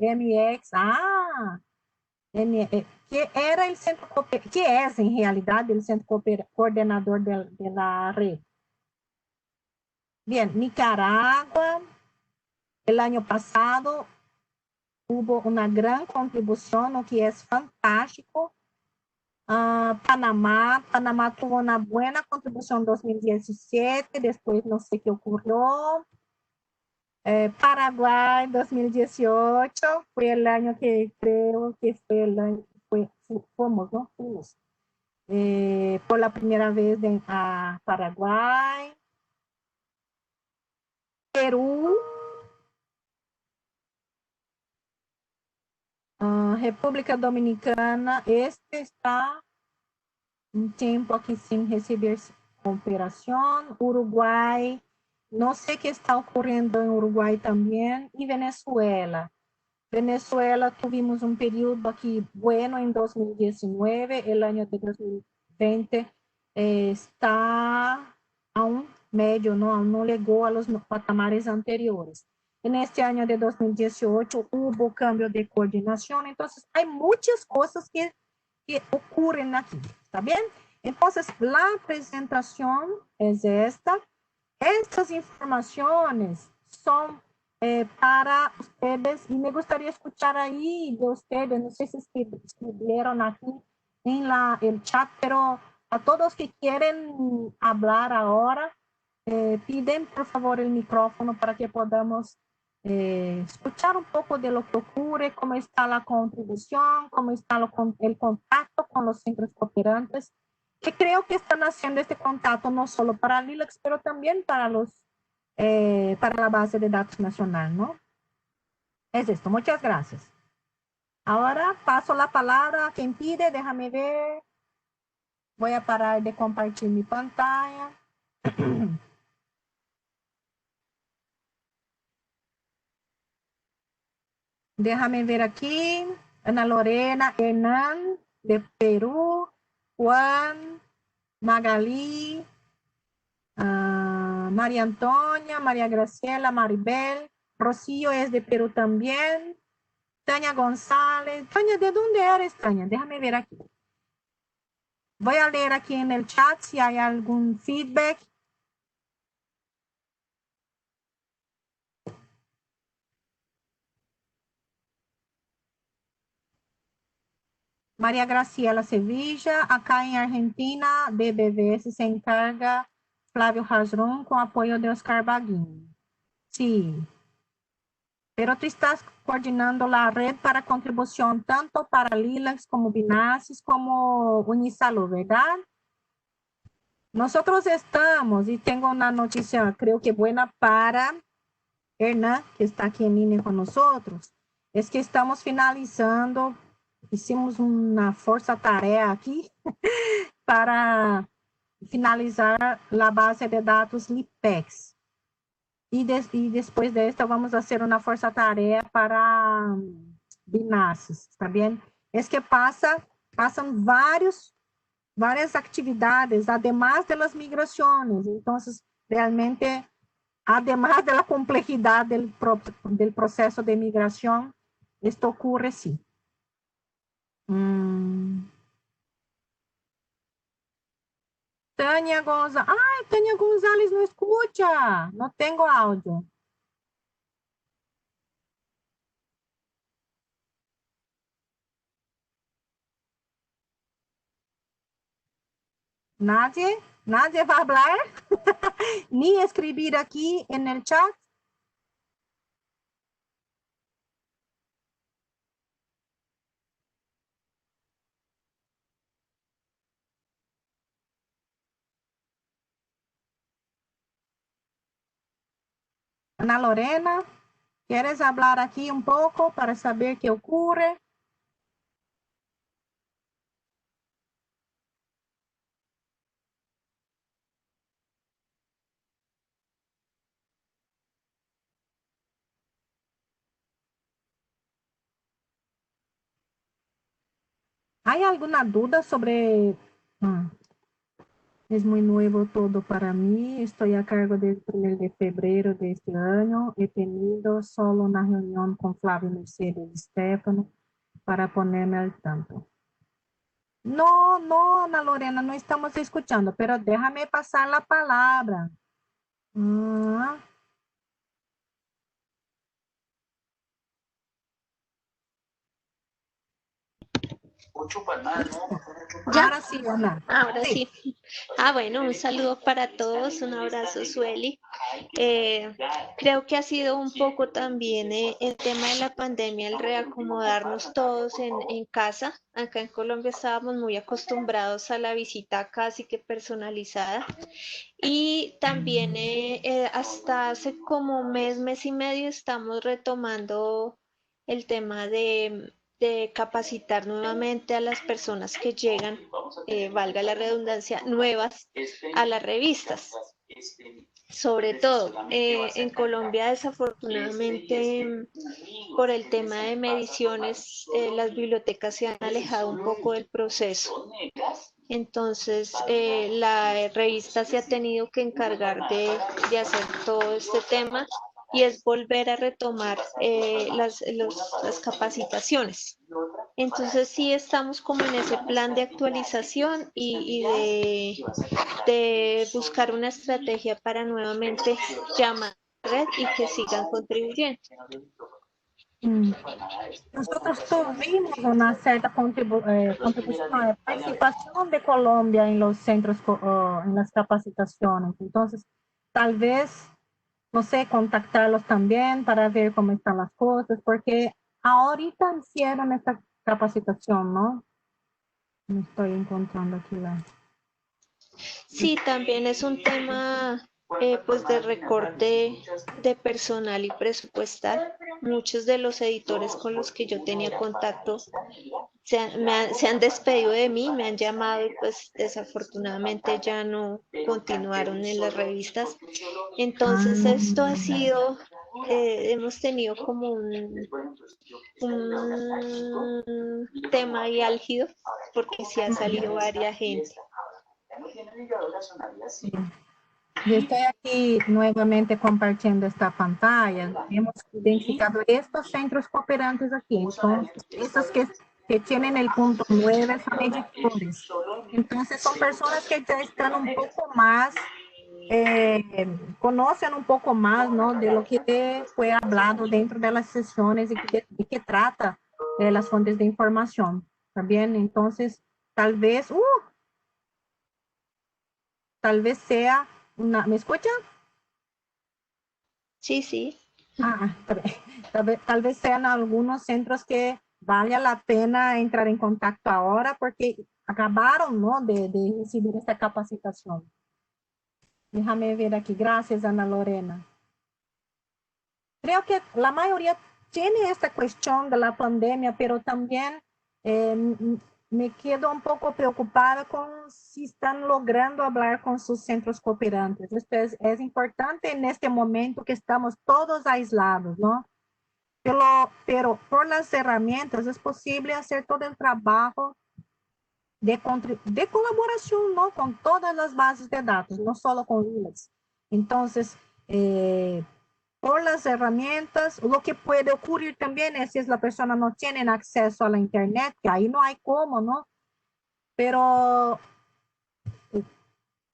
MX, que era el centro que es en realidad el centro coordenador de la red. Bien, Nicaragua, el año pasado hubo una gran contribución, lo que es fantástico. Panamá tuvo una buena contribución en 2017, después no sé qué ocurrió. Paraguay 2018 fue el año que creo que fue el año que fuimos, ¿no? Fuimos por la primera vez a Paraguay. Perú, República Dominicana, este está un tiempo aquí sin recibir cooperación. Uruguay, no sé qué está ocurriendo en Uruguay también, y Venezuela. Venezuela tuvimos un periodo aquí bueno en 2019, el año de 2020 está aún medio, ¿no? Aún no llegó a los patamares anteriores. En este año de 2018 hubo cambio de coordinación, entonces hay muchas cosas que ocurren aquí, ¿está bien? Entonces la presentación es esta. Estas informaciones son para ustedes y me gustaría escuchar ahí de ustedes, no sé si escribieron aquí en el chat, pero a todos que quieren hablar ahora, piden por favor el micrófono para que podamos escuchar un poco de lo que ocurre, cómo está la contribución, cómo está el contacto con los centros cooperantes, que creo que están haciendo este contacto no solo para LILACS, pero también para la base de datos nacional, ¿no? Es esto, muchas gracias. Ahora paso la palabra a quien pide, déjame ver. Voy a parar de compartir mi pantalla. Déjame ver aquí. Ana Lorena, Hernán, de Perú, Juan, Magalí, María Antonia, María Graciela, Maribel, Rocío es de Perú también, Tania González. Tania, ¿de dónde eres, Tania? Déjame ver aquí. Voy a leer aquí en el chat si hay algún feedback. María Graciela Sevilla, acá en Argentina, de BBS se encarga Flávio Hasron con apoyo de Oscar Baguín. Sí, pero tú estás coordinando la red para contribución tanto para LILACS como BINASIS como Unisalud, ¿verdad? Nosotros estamos, y tengo una noticia creo que buena para Hernán, que está aquí en línea con nosotros, es que estamos finalizando, hicimos una fuerza tarea aquí para finalizar la base de datos LIPEX. Y después de esto vamos a hacer una fuerza tarea para BINASIS, ¿está bien? Es que pasan varias actividades, además de las migraciones. Entonces, realmente, además de la complejidad del proceso de migración, esto ocurre sí. Tânia González. Ai, Tânia González não escuta. Não tenho áudio. Nadie? Nadie vai falar? Ni escrever aqui no chat? Ana Lorena, ¿quieres hablar aquí un poco para saber qué ocurre? ¿Hay alguna duda sobre... Es muy nuevo todo para mí. Estoy a cargo desde el 1 de febrero de este año. He tenido solo una reunión con Flavio Mercedes y Stefano para ponerme al tanto. No, no, Ana Lorena, no estamos escuchando, pero déjame pasar la palabra. Ah, ¿Ya? ahora sí, Ana. Ahora sí. Bueno, un saludo para todos, un abrazo, Sueli. Creo que ha sido un poco también el tema de la pandemia, el reacomodarnos todos en casa. Acá en Colombia estábamos muy acostumbrados a la visita casi que personalizada. Y también hasta hace como mes y medio estamos retomando el tema de capacitar nuevamente a las personas que llegan, valga la redundancia, nuevas a las revistas. Sobre todo, en Colombia desafortunadamente por el tema de mediciones, las bibliotecas se han alejado un poco del proceso. Entonces, la revista se ha tenido que encargar de hacer todo este tema y es volver a retomar las capacitaciones. Entonces, sí estamos como en ese plan de actualización de buscar una estrategia para nuevamente llamar a la red y que sigan contribuyendo. Nosotros tuvimos una cierta contribución, participación de Colombia en los centros, en las capacitaciones. Entonces, tal vez, no sé, contactarlos también para ver cómo están las cosas, porque ahorita hicieron esta capacitación, ¿no? Me estoy encontrando aquí la... Sí, también es un tema pues de recorte de personal y presupuestal. Muchos de los editores con los que yo tenía contacto se han despedido de mí, me han llamado y pues desafortunadamente ya no continuaron en las revistas. Entonces esto ha sido, hemos tenido como un tema ahí álgido porque sí ha salido varias gente. Sí. Yo estoy aquí nuevamente compartiendo esta pantalla. Hemos identificado estos centros cooperantes aquí. Entonces, estos que tienen el punto 9 son editores. Entonces, son personas que ya están un poco más, conocen un poco más, ¿no? De lo que fue hablado dentro de las sesiones y de qué trata las fuentes de información. ¿También? Entonces, tal vez sea una... ¿Me escuchan? Sí, sí. Tal vez sean algunos centros que vale la pena entrar en contacto ahora porque acabaron, ¿no? de recibir esta capacitación. Déjame ver aquí. Gracias, Ana Lorena. Creo que la mayoría tiene esta cuestión de la pandemia, pero también me quedo un poco preocupada con si están logrando hablar con sus centros cooperantes. Esto es importante en este momento que estamos todos aislados, ¿no? Pero por las herramientas es posible hacer todo el trabajo de colaboración, ¿no? Con todas las bases de datos, no solo con ILEX. Entonces, por las herramientas, lo que puede ocurrir también es si la persona no tiene acceso a la internet, que ahí no hay cómo, ¿no? Pero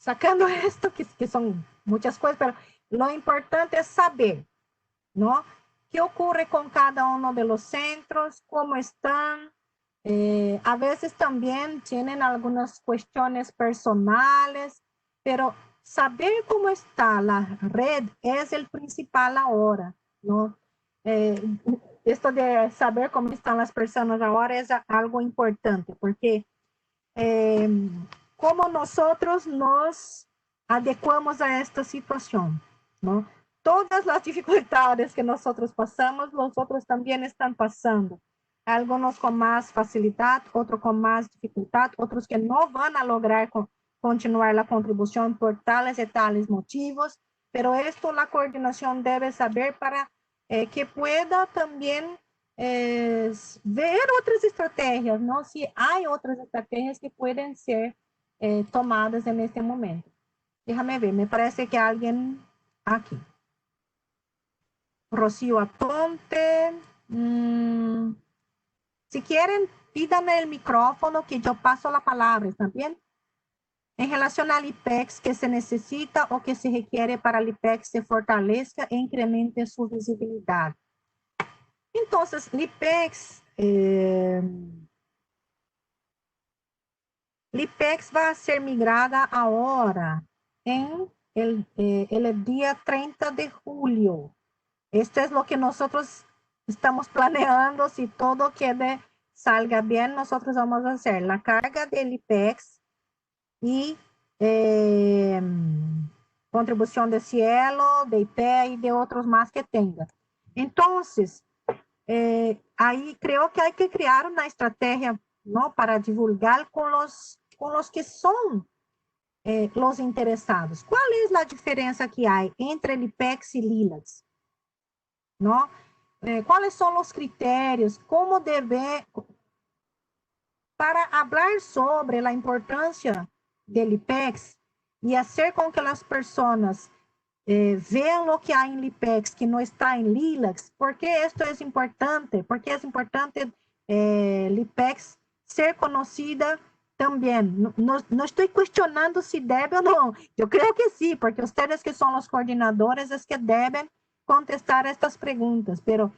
sacando esto, que son muchas cosas, pero lo importante es saber, ¿no? ¿Qué ocurre con cada uno de los centros? ¿Cómo están? A veces también tienen algunas cuestiones personales, pero saber cómo está la red es el principal ahora, ¿no? Eh, Esto de saber cómo están las personas ahora es algo importante, porque eh, cómo nosotros nos adecuamos a esta situación, ¿no? Todas las dificultades que nosotros pasamos, los otros también están pasando. Algunos con más facilidad, otros con más dificultad, otros que no van a lograr continuar la contribución por tales y tales motivos, pero esto la coordinación debe saber para que pueda también ver otras estrategias, ¿no? Si hay otras estrategias que pueden ser tomadas en este momento. Déjame ver, me parece que alguien aquí. Rocío Aponte. Si quieren, pídanme el micrófono que yo paso la palabra, ¿está bien? En relación al IPEX, que se necesita o que se requiere para el IPEX se fortalezca e incremente su visibilidad. Entonces, el IPEX, LIPEX va a ser migrada ahora en el día 30 de julio. Esto es lo que nosotros estamos planeando. Si todo salga bien, nosotros vamos a hacer la carga del IPEX y contribución de cielo, de IP y de otros más que tenga. Entonces, ahí creo que hay que crear una estrategia, ¿no? Para divulgar con los que son los interessados. ¿Cuál es la diferencia que hay entre el IPEX y LILACS? ¿No? ¿Cuáles son los criterios? ¿Cómo debe, para hablar sobre la importancia del IPEX y hacer con que las personas vean lo que hay en LIPEX que no está en LILACS? ¿Por qué esto es importante? Porque es importante LIPEX ser conocida también. No estoy cuestionando si debe o no. Yo creo que sí, porque ustedes que son los coordinadores es que deben contestar estas preguntas, pero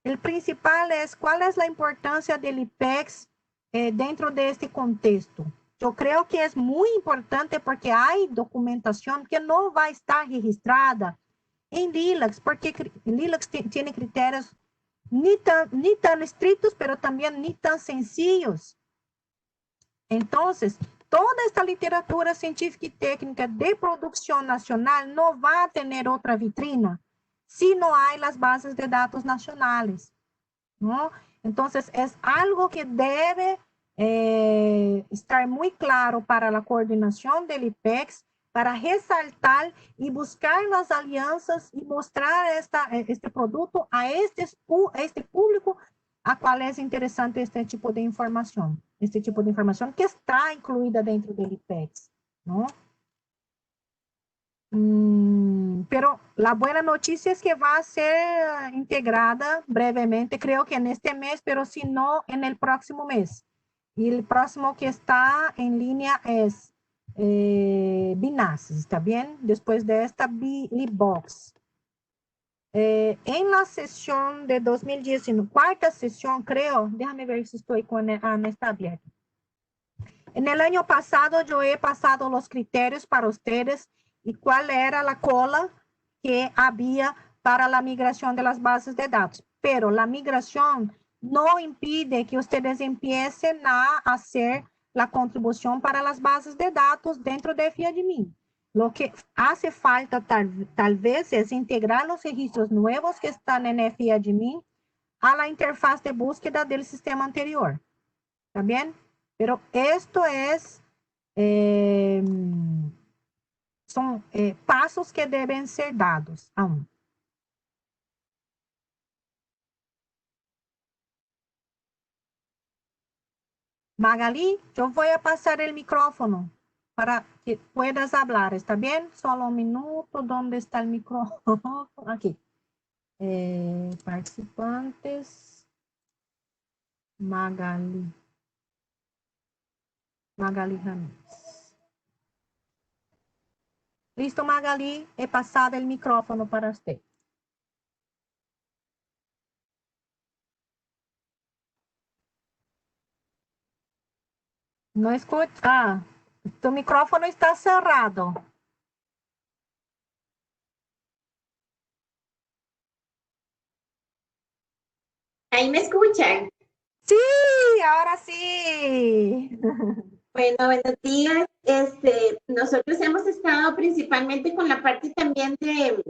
el principal es cuál es la importancia del IPEX dentro de este contexto. Yo creo que es muy importante porque hay documentación que no va a estar registrada en LILACS, porque LILACS tiene criterios ni tan estrictos, pero también ni tan sencillos. Entonces, toda esta literatura científica y técnica de producción nacional no va a tener otra vitrina si no hay las bases de datos nacionales, ¿no? Entonces, es algo que debe estar muy claro para la coordinación del IPEX, para resaltar y buscar las alianzas y mostrar este producto a este público a cual es interesante este tipo de información que está incluida dentro del IPEX, ¿no? Pero la buena noticia es que va a ser integrada brevemente, creo que en este mes, pero si no, en el próximo mes. Y el próximo que está en línea es BINAS, ¿está bien? Después de esta, BILIBOX. En la sesión de 2019, cuarta sesión, creo, déjame ver si estoy con no está abierto. En el año pasado yo he pasado los criterios para ustedes y cuál era la cola que había para la migración de las bases de datos. Pero la migración no impide que ustedes empiecen a hacer la contribución para las bases de datos dentro de FIADMIN. Lo que hace falta tal vez es integrar los registros nuevos que están en FIADMIN a la interfaz de búsqueda del sistema anterior. ¿Está bien? Pero esto es, son pasos que deben ser dados aún. Magali, yo voy a pasar el micrófono para que puedas hablar, ¿está bien? Solo un minuto, ¿dónde está el micrófono? Aquí. Participantes. Magali Ramírez. Listo, Magali, he pasado el micrófono para usted. No escucha. Ah, tu micrófono está cerrado. Ahí me escuchan. Sí, ahora sí. Bueno, buenos días. Nosotros hemos estado principalmente con la parte también de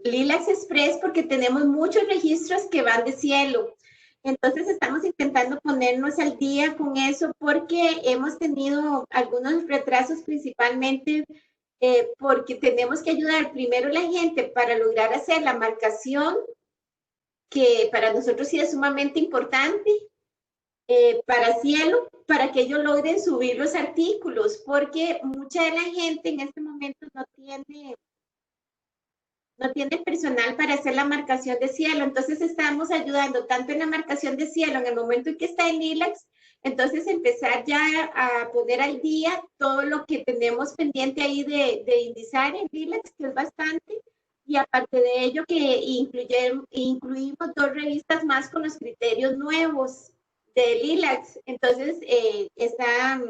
Lilacs Express porque tenemos muchos registros que van de cielo. Entonces estamos intentando ponernos al día con eso porque hemos tenido algunos retrasos principalmente porque tenemos que ayudar primero a la gente para lograr hacer la marcación, que para nosotros sí es sumamente importante. Para cielo, para que ellos logren subir los artículos, porque mucha de la gente en este momento no tiene personal para hacer la marcación de cielo. Entonces estamos ayudando tanto en la marcación de cielo en el momento en que está en Lilacs, entonces empezar ya a poner al día todo lo que tenemos pendiente ahí de indizar en Lilacs, que es bastante. Y aparte de ello que incluimos 2 revistas más con los criterios nuevos de Lilacs. Entonces, está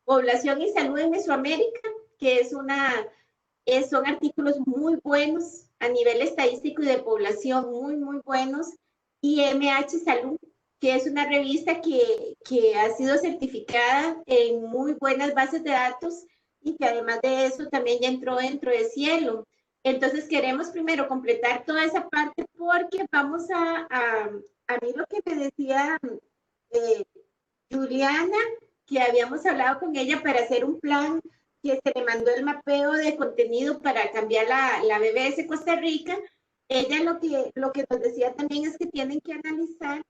Población y Salud en Mesoamérica, que son artículos muy buenos a nivel estadístico y de población, muy, muy buenos. Y MH Salud, que es una revista que ha sido certificada en muy buenas bases de datos y que además de eso también ya entró dentro de Cielo. Entonces queremos primero completar toda esa parte porque vamos a mí lo que me decía Juliana, que habíamos hablado con ella para hacer un plan que se le mandó el mapeo de contenido para cambiar la BBS Costa Rica. Ella lo que nos decía también es que tienen que analizar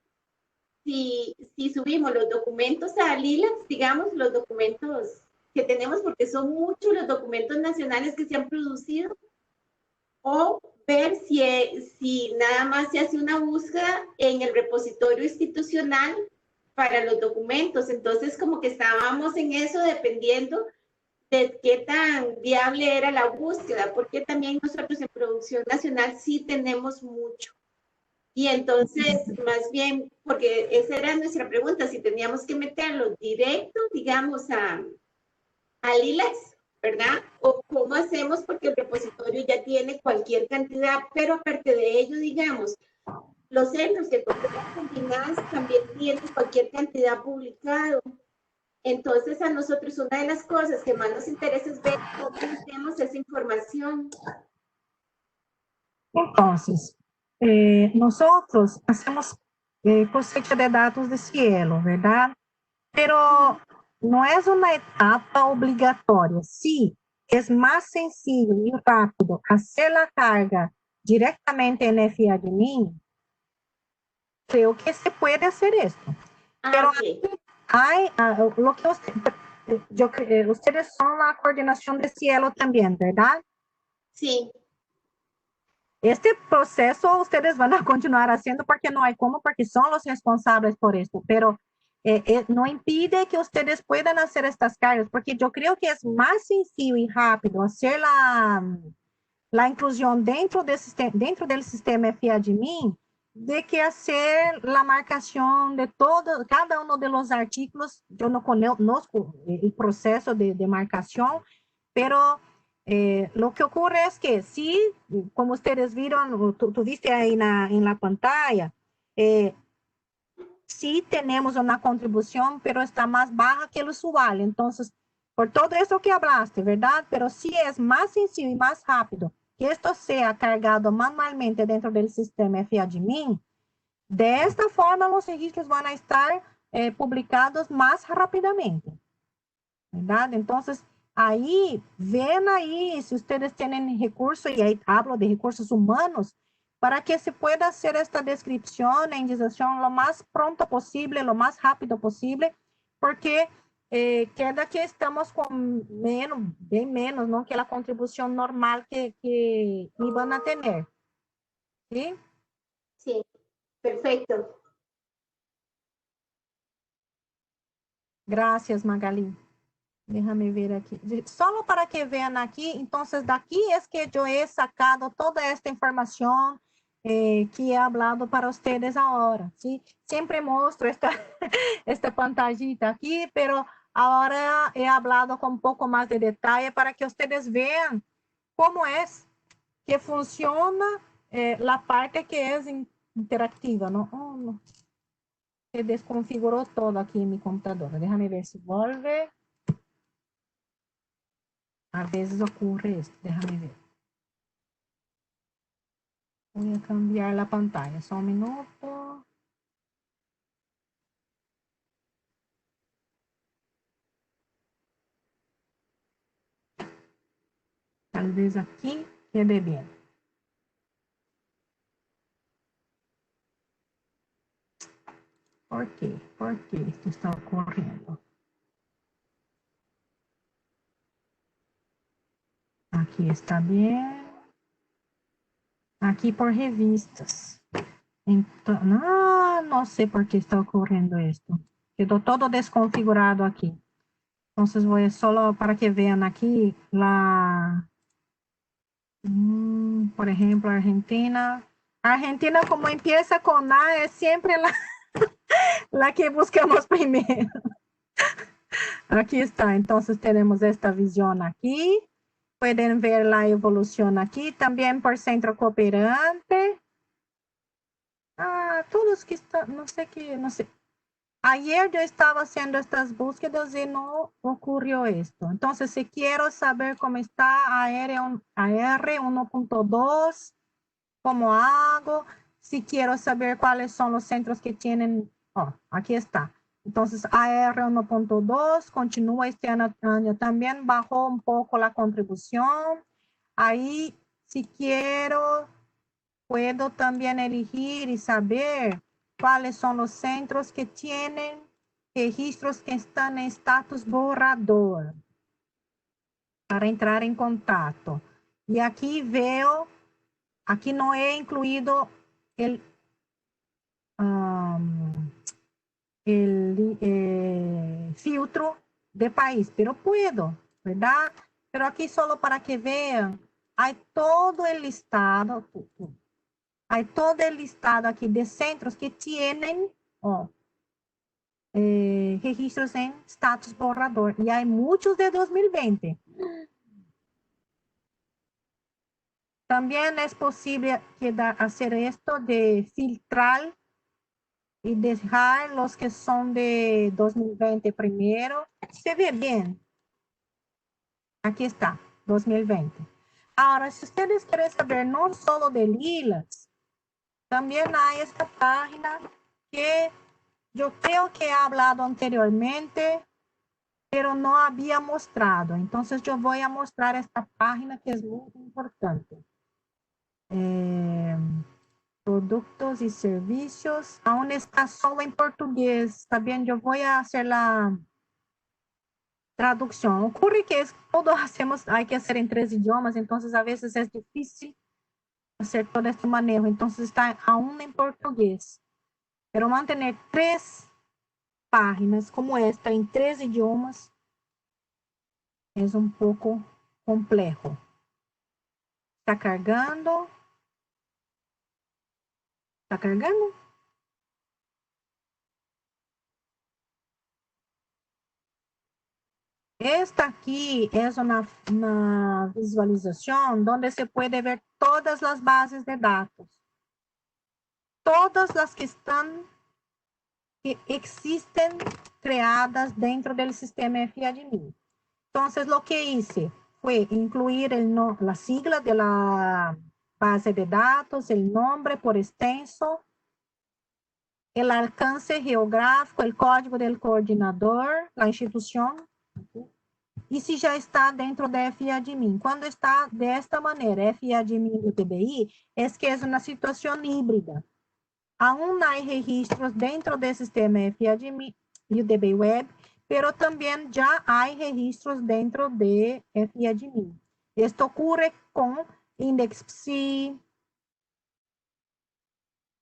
si subimos los documentos a Lilacs, digamos, los documentos que tenemos, porque son muchos los documentos nacionales que se han producido, o ver si nada más se hace una búsqueda en el repositorio institucional para los documentos. Entonces, como que estábamos en eso dependiendo de qué tan viable era la búsqueda, porque también nosotros en producción nacional sí tenemos mucho. Y entonces, más bien, porque esa era nuestra pregunta, si teníamos que meterlo directo, digamos, al Lilacs, ¿verdad? O cómo hacemos porque el repositorio ya tiene cualquier cantidad, pero aparte de ello, digamos, los centros que cooperan con Binance también tienen cualquier cantidad publicado. Entonces, a nosotros una de las cosas que más nos interesa es ver cómo metemos esa información. Entonces, nosotros hacemos cosecha de datos de cielo, ¿verdad? Pero no es una etapa obligatoria. Sí, es más sencillo y rápido hacer la carga directamente en FADMIN. Creo que se puede hacer esto. Pero Okay. hay, lo que ustedes son la coordinación de cielo también, ¿verdad? Sí. Este proceso ustedes van a continuar haciendo porque no hay como, porque son los responsables por esto, pero no impide que ustedes puedan hacer estas cargas, porque yo creo que es más sencillo y rápido hacer la inclusión dentro del sistema FADMIN de que hacer la marcación de todo, cada uno de los artículos. Yo no conozco el proceso de marcación, pero lo que ocurre es que sí, como ustedes vieron, tú viste ahí en la pantalla, sí tenemos una contribución, pero está más baja que el usual. Entonces, por todo eso que hablaste, ¿verdad? Pero sí es más sencillo y más rápido que esto sea cargado manualmente dentro del sistema FADMIN. De esta forma, los registros van a estar publicados más rápidamente, ¿verdad? Entonces, ahí, ven ahí si ustedes tienen recursos, y ahí hablo de recursos humanos, para que se pueda hacer esta descripción e indización lo más pronto posible, lo más rápido posible, porque queda que estamos con menos, bem menos, ¿no? Que la contribución normal que iban a tener. ¿Sí? Sí, perfecto. Gracias, Magali. Déjame ver aquí. Solo para que vean aquí, entonces de aquí es que yo he sacado toda esta información que he hablado para ustedes ahora, ¿sí? Siempre muestro esta, esta pantallita aquí, pero ahora he hablado con un poco más de detalle para que ustedes vean cómo es que funciona la parte que es interactiva, ¿no? Oh, no. Se desconfiguró todo aquí en mi computadora. Déjame ver si vuelve. A veces ocurre esto, déjame ver. Voy a cambiar la pantalla, só un minuto. Tal vez aquí quede bien. ¿Por quê? ¿Por quê esto está ocurriendo? Aquí está bien. Aquí por revistas. Entonces, no sé por qué está ocurriendo esto. Quedó todo desconfigurado aquí. Entonces voy a solo para que vean aquí la... por ejemplo, Argentina. Argentina, como empieza con A, es siempre la que buscamos primero. Aquí está, entonces tenemos esta visión aquí. Pueden ver la evolución aquí, también por centro cooperante. Todos que están, no sé qué, no sé. Ayer yo estaba haciendo estas búsquedas y no ocurrió esto. Entonces, si quiero saber cómo está AR 1.2, ¿cómo hago? Si quiero saber cuáles son los centros que tienen, aquí está. Entonces, AR 1.2 continúa este año también, bajó un poco la contribución. Ahí, si quiero, puedo también elegir y saber cuáles son los centros que tienen registros que están en status borrador para entrar en contacto. Y aquí veo, aquí no he incluido el filtro de país, pero puedo, ¿verdad? Pero aquí solo para que vean, hay todo el listado, hay todo el listado aquí de centros que tienen registros en status borrador, y hay muchos de 2020. También es posible hacer esto de filtrar y dejar los que son de 2020 primero. Se ve bien. Aquí está, 2020. Ahora, si ustedes quieren saber no solo de lilas, también hay esta página que yo creo que he hablado anteriormente, pero no había mostrado. Entonces, yo voy a mostrar esta página que es muy importante. Productos y servicios. Aún está solo en portugués. También yo voy a hacer la traducción. Ocurre que todo hacemos, hay que hacer en 3 idiomas, entonces a veces es difícil hacer todo este manejo. Entonces está aún en portugués. Pero mantener 3 páginas como esta en 3 idiomas es un poco complejo. Está cargando. Está cargando. Esta aquí es una visualización donde se puede ver todas las bases de datos. Todas las que existen creadas dentro del sistema FIADMIN. Entonces, lo que hice fue incluir la sigla de la base de datos, el nombre por extenso, el alcance geográfico, el código del coordinador, la institución, y si ya está dentro de FIADMIN. Cuando está de esta manera, FIADMIN y UTBI, es que es una situación híbrida. Aún hay registros dentro del sistema FIADMIN y UTBI Web, pero también ya hay registros dentro de FIADMIN. Esto ocurre con IndexPSI,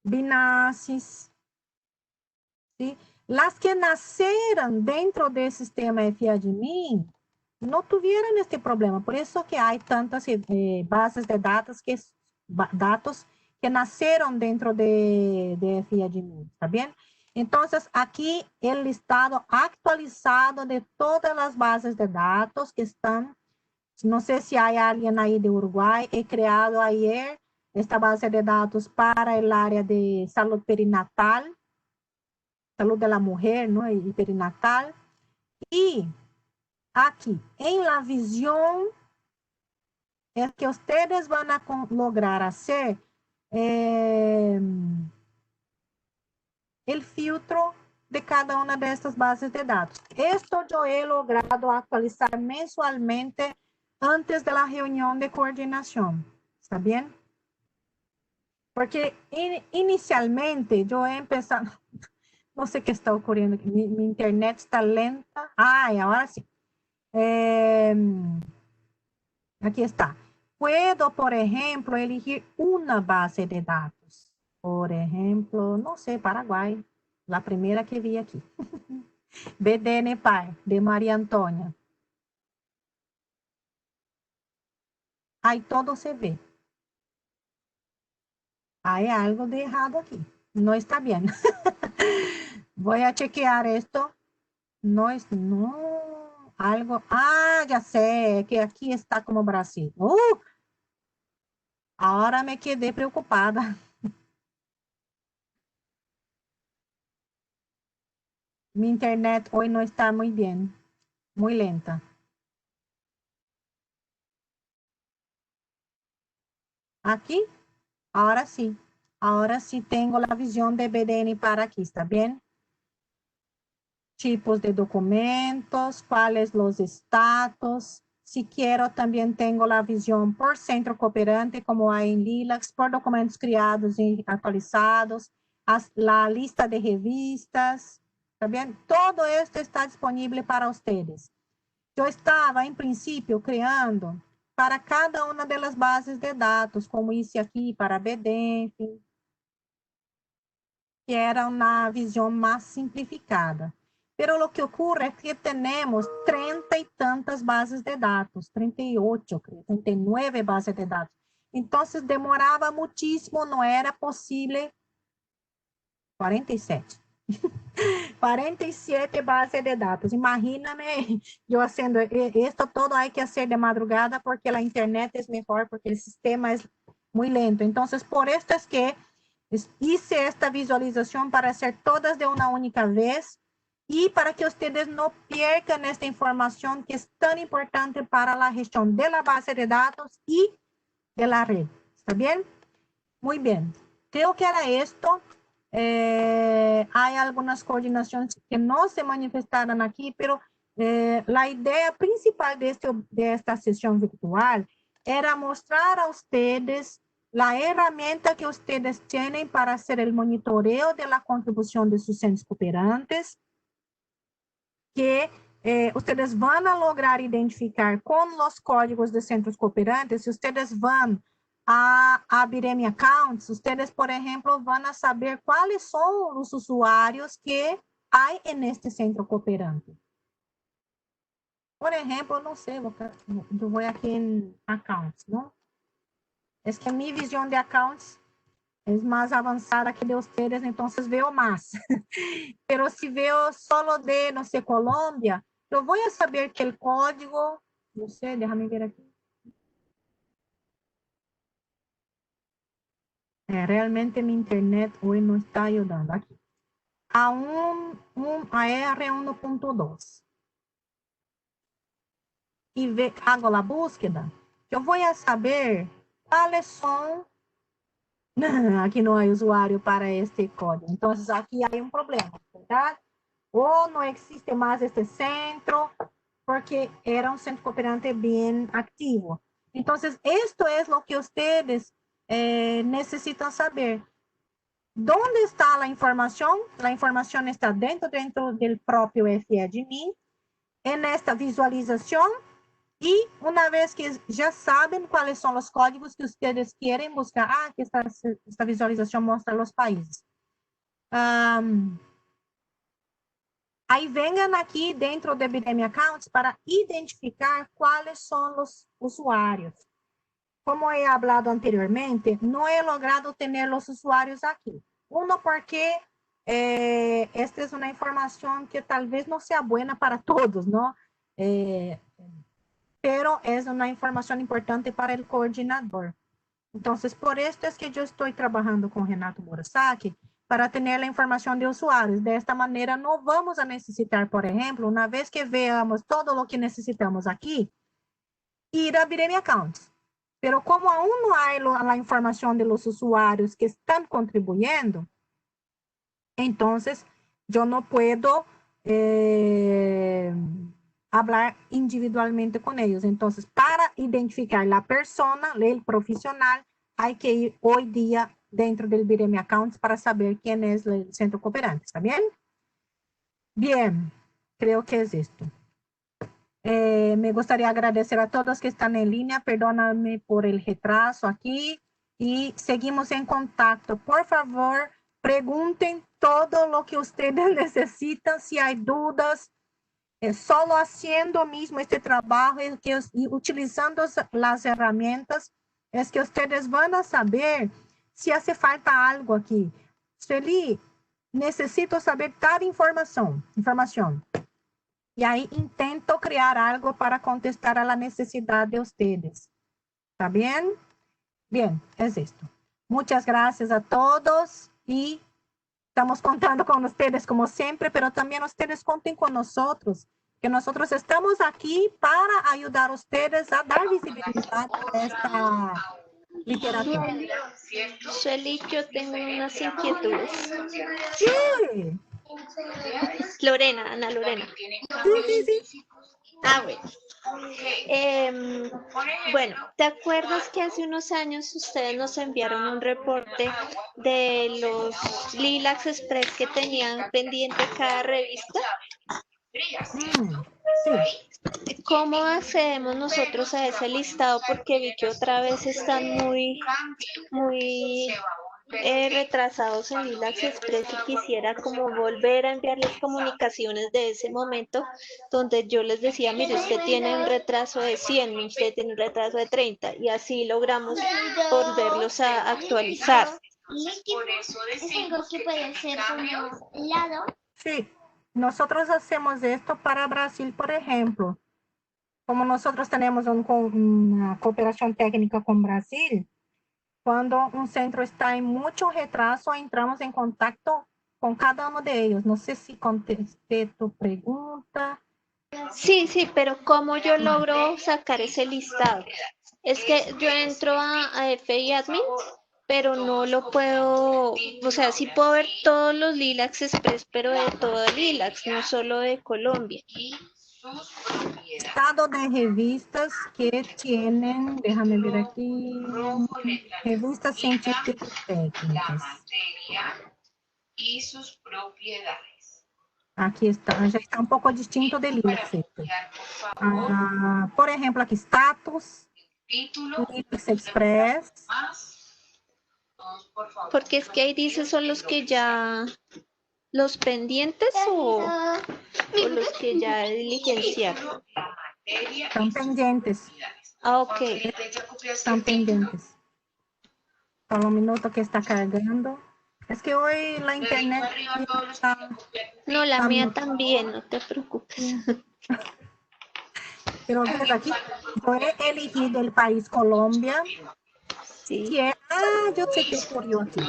BINASYS, ¿sí? Las que nacieron dentro del sistema FIADMIN no tuvieran este problema. Por eso que hay tantas bases de datos que nacieron dentro de FIADMIN, ¿está bien? Entonces, aquí el listado actualizado de todas las bases de datos que están, no sé si hay alguien ahí de Uruguay, he creado ayer esta base de datos para el área de salud perinatal, salud de la mujer, ¿no? Y perinatal. Y aquí, en la visión, es que ustedes van a lograr hacer el filtro de cada una de estas bases de datos. Esto yo he logrado actualizar mensualmente antes de la reunión de coordinación. ¿Está bien? Porque inicialmente yo he empezado, no sé qué está ocurriendo, mi internet está lenta. Ay, ahora sí. Aquí está. Puedo, por ejemplo, elegir una base de datos. Por ejemplo, no sé, Paraguay. La primera que vi aquí. BDNPAR, de María Antônia. Aí todo se ve. Hay algo de errado aquí. No está bien. Voy a chequear esto. No es, no, algo. Ah, ya sé, que aquí está como Brasil. Ahora me quedé preocupada. Mi internet hoy no está muy bien, muy lenta. Aquí, ahora sí tengo la visión de BDN para aquí, ¿está bien? Tipos de documentos, cuáles los estatus. Si quiero, también tengo la visión por centro cooperante, como hay en Lilacs, por documentos criados y actualizados, la lista de revistas, ¿está bien? Todo esto está disponible para ustedes. Yo estaba, en principio, creando para cada una de las bases de datos, como hice aquí para BDENF, que era una visión más simplificada. Pero lo que ocurre es que tenemos 30 y tantas bases de datos, 38, creo, 39 bases de datos. Entonces demoraba muchísimo, no era posible. 47. 47 bases de datos. Imagíname yo haciendo esto todo hay que hacer de madrugada porque la internet es mejor, porque el sistema es muy lento. Entonces, por esto es que hice esta visualización para hacer todas de una única vez y para que ustedes no pierdan esta información que es tan importante para la gestión de la base de datos y de la red. ¿Está bien? Muy bien. Creo que era esto. Hay algunas coordinaciones que no se manifestaron aquí, pero la idea principal de esta sesión virtual era mostrar a ustedes la herramienta que ustedes tienen para hacer el monitoreo de la contribución de sus centros cooperantes, que ustedes van a lograr identificar con los códigos de centros cooperantes. Si ustedes van a abrir accounts, ustedes, por ejemplo, van a saber cuáles son los usuarios que hay en este centro cooperante. Por ejemplo, no sé, yo voy aquí en accounts, ¿no? Es que mi visión de accounts es más avanzada que de ustedes, entonces veo más. Pero si veo solo de, no sé, Colombia, yo voy a saber que el código, no sé, déjame ver aquí. Realmente mi internet hoy no está ayudando aquí. A R1.2. Y hago la búsqueda, yo voy a saber cuáles son. Aquí no hay usuario para este código. Entonces, aquí hay un problema, ¿verdad? O no existe más este centro, porque era un centro cooperante bien activo. Entonces, esto es lo que ustedes necesitan saber. ¿Dónde está la información? La información está dentro del propio FIADMIN, en esta visualización. Y una vez que ya saben cuáles son los códigos que ustedes quieren buscar, aquí esta visualización muestra los países. Aí venham aqui dentro de Epidemic Accounts para identificar quais são os usuários. Como he hablado anteriormente, no he logrado tener los usuarios aquí. Uno, porque esta es una información que tal vez no sea buena para todos, ¿no? Pero es una información importante para el coordinador. Entonces, por esto es que yo estoy trabajando con Renato Murasaki para tener la información de usuarios. De esta manera, no vamos a necesitar, por ejemplo, una vez que veamos todo lo que necesitamos aquí, ir a Epidemic Accounts. Pero como aún no hay la información de los usuarios que están contribuyendo, entonces yo no puedo hablar individualmente con ellos. Entonces, para identificar la persona, el profesional, hay que ir hoy día dentro del Epidemic Accounts para saber quién es el centro cooperante. ¿Está bien? Bien, creo que es esto. Me gustaría agradecer a todos que están en línea, perdóname por el retraso aquí y seguimos en contacto. Por favor, pregunten todo lo que ustedes necesitan, si hay dudas, solo haciendo mismo este trabajo y utilizando las herramientas, es que ustedes van a saber si hace falta algo aquí. Sueli, necesito saber tal información. Y ahí intento crear algo para contestar a la necesidad de ustedes. ¿Está bien? Bien, es esto. Muchas gracias a todos y estamos contando con ustedes como siempre, pero también ustedes cuenten con nosotros, que nosotros estamos aquí para ayudar a ustedes a dar visibilidad a esta literatura. Sueli, yo tengo unas inquietudes. Sí. Lorena, Ana Lorena. Sí. Ah, bueno. Bueno, ¿te acuerdas que hace unos años ustedes nos enviaron un reporte de los Lilacs Express que tenían pendiente cada revista? Sí. ¿Cómo accedemos nosotros a ese listado? Porque vi que otra vez están muy retrasados en Lilacs Express y quisiera como volver a enviarles comunicaciones de ese momento donde yo les decía, mire, usted tiene un retraso de 100, usted tiene un retraso de 30 y así logramos volverlos a actualizar. Es algo que puede ser como helado. Sí, nosotros hacemos esto para Brasil, por ejemplo. Como nosotros tenemos una cooperación técnica con Brasil, cuando un centro está en mucho retraso, entramos en contacto con cada uno de ellos. No sé si contesté tu pregunta. Sí, pero ¿cómo yo logro sacar ese listado? Es que yo entro a FI Admin, pero no lo puedo, o sea, sí puedo ver todos los Lilacs Express, pero de todo Lilacs, no solo de Colombia. Estado de revistas que tienen, déjame ver aquí, revistas científicas técnicas. Y sus propiedades. Aquí está, ya está un poco distinto del Lilacs. Por ejemplo, aquí status, Lilacs Express. Porque es que ahí dice son los que ya, los pendientes o los que ya diligenciaron. Están pendientes. Ah, ok. Están pendientes. Solo un minuto que está cargando. Es que hoy la internet está... No, la mía también, no te preocupes. Pero ves aquí, yo he elegido el país Colombia. Sí. Yo sé que ocurrió aquí.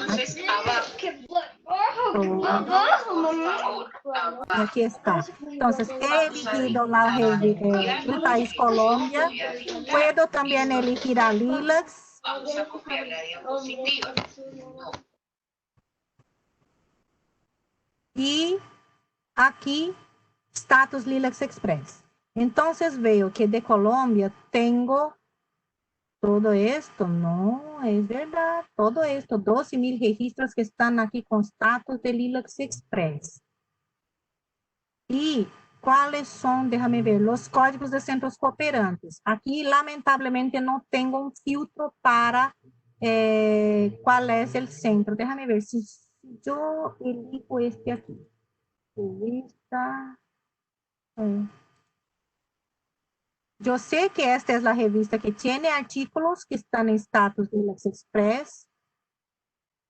Aquí está. Entonces, he elegido el país Colombia. Puedo también elegir a Lilacs. Vamos a copiar la diapositiva. Y aquí, status Lilacs Express. Entonces veo que de Colombia tengo todo esto, no, es verdad, todo esto, 12,000 registros que están aquí con status de Lilacs Express. ¿Y cuáles son? Déjame ver, los códigos de centros cooperantes. Aquí, lamentablemente, no tengo un filtro para cuál es el centro. Déjame ver si yo elijo este aquí. Revista. Yo sé que esta es la revista que tiene artículos que están en status de Lex Express,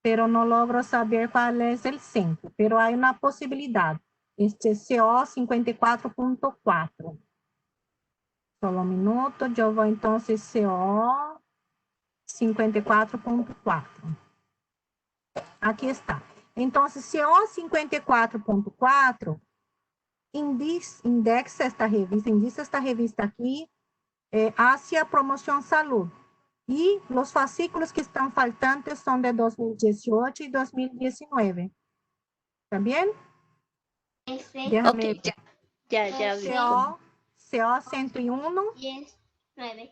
pero no logro saber cuál es el centro, pero hay una posibilidad. Este es CO 54.4. Solo un minuto, yo voy entonces CO 54.4. Aquí está. Entonces, CO 54.4 indica esta revista aquí hacia promoción salud. Y los fascículos que están faltantes son de 2018 y 2019. ¿Está bien? Déjame Ok, ya vi. CO 101,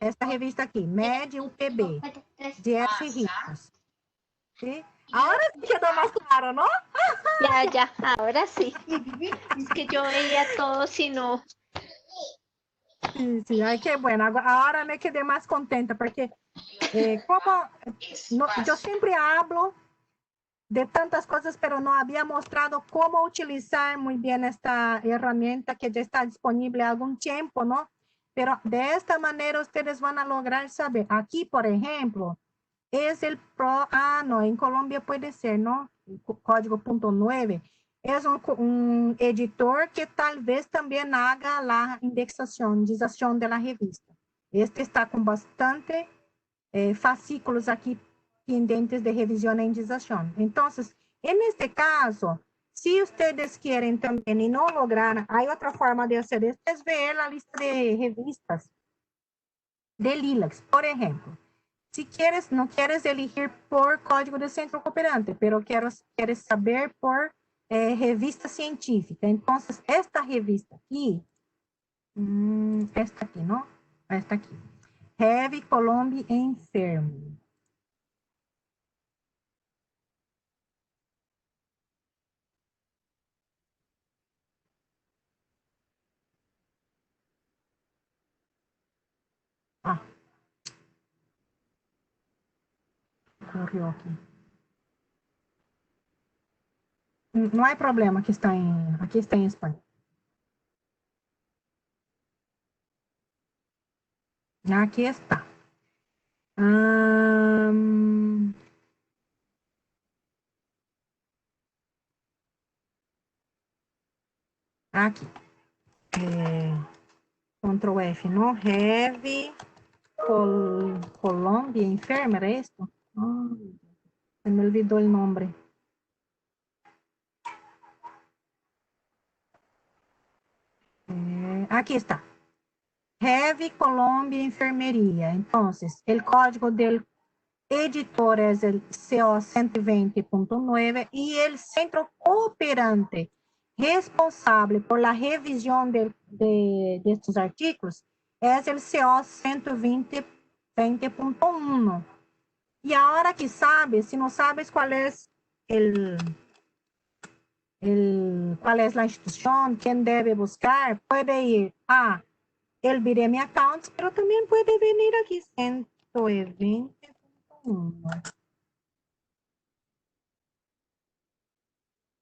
esta revista aquí, MED UPB, Diez y Ricos. ¿Sí? Ahora sí quedó más claro, ¿no? Ya, ahora sí. Es que yo veía todo, si no. Sí, ay, qué bueno. Ahora me quedé más contenta porque yo siempre hablo de tantas cosas, pero no había mostrado cómo utilizar muy bien esta herramienta que ya está disponible algún tiempo, ¿no? Pero de esta manera ustedes van a lograr saber. Aquí, por ejemplo, es el no, en Colombia puede ser, ¿no? Código .9. Es un editor que tal vez también haga la indexación de la revista. Este está con bastante fascículos aquí pendientes de revisión e indización. Entonces, en este caso, si ustedes quieren también y no lograr, hay otra forma de hacer esto, es ver la lista de revistas de LILACS, por ejemplo. Si quieres, no quieres elegir por código de centro cooperante, pero quieres saber por revista científica. Entonces, esta revista aquí, esta aquí, ¿no? Esta aquí. Heavy Colombia Enfermo. Ah. Corrió aquí. No hay problema, aquí está en español. Aquí está. Aqui. Ctrl F, ¿no? Heavy Colombia Enfermer, ¿es esto? Oh, se me olvidó el nombre. Aquí está. Heavy Colombia Enfermería. Entonces, el código del editor es el CO 120.9 y el centro cooperante responsable por la revisión de estos artículos es el CO 120.1. Y ahora que sabes, si no sabes cuál es cuál es la institución, quién debe buscar, puede ir a el Viremi Accounts, pero también puede venir aquí 120.1.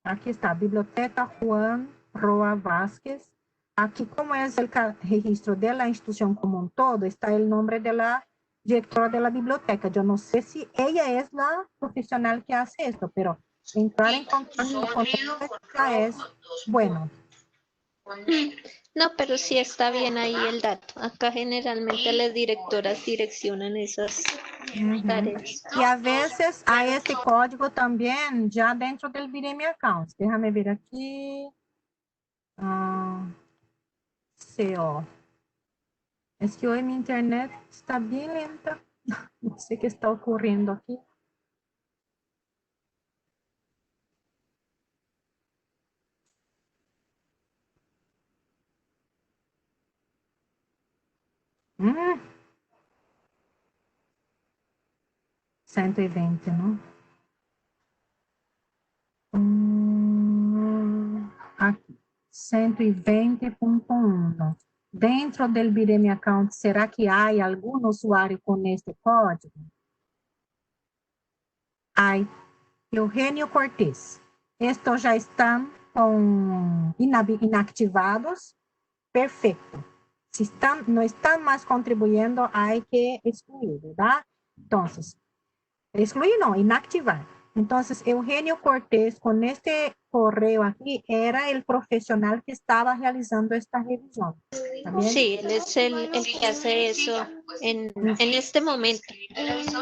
Aquí está, Biblioteca Juan Roa Vázquez. Aquí, como es el registro de la institución como un todo, está el nombre de la directora de la biblioteca. Yo no sé si ella es la profesional que hace esto, pero entrar en contacto con ella es bueno. No, pero sí está bien ahí el dato. Acá generalmente las directoras direccionan esas tareas. Y a veces hay este código también ya dentro del Viremi Accounts. Déjame ver aquí. CO. Es que hoy mi internet está bien lenta. No sé qué está ocurriendo aquí. Mm. 120, ¿no? Aquí, 120.1. Dentro del Viremi Account, ¿será que hay algún usuario con este código? Hay Eugenio Cortés. Esto ya está inactivados, perfecto. Si no están más contribuyendo, hay que excluir, ¿verdad? Entonces, excluir no, inactivar. Entonces, Eugenio Cortés, con este correo aquí, era el profesional que estaba realizando esta revisión. ¿También? Sí, él es el que hace eso en este momento.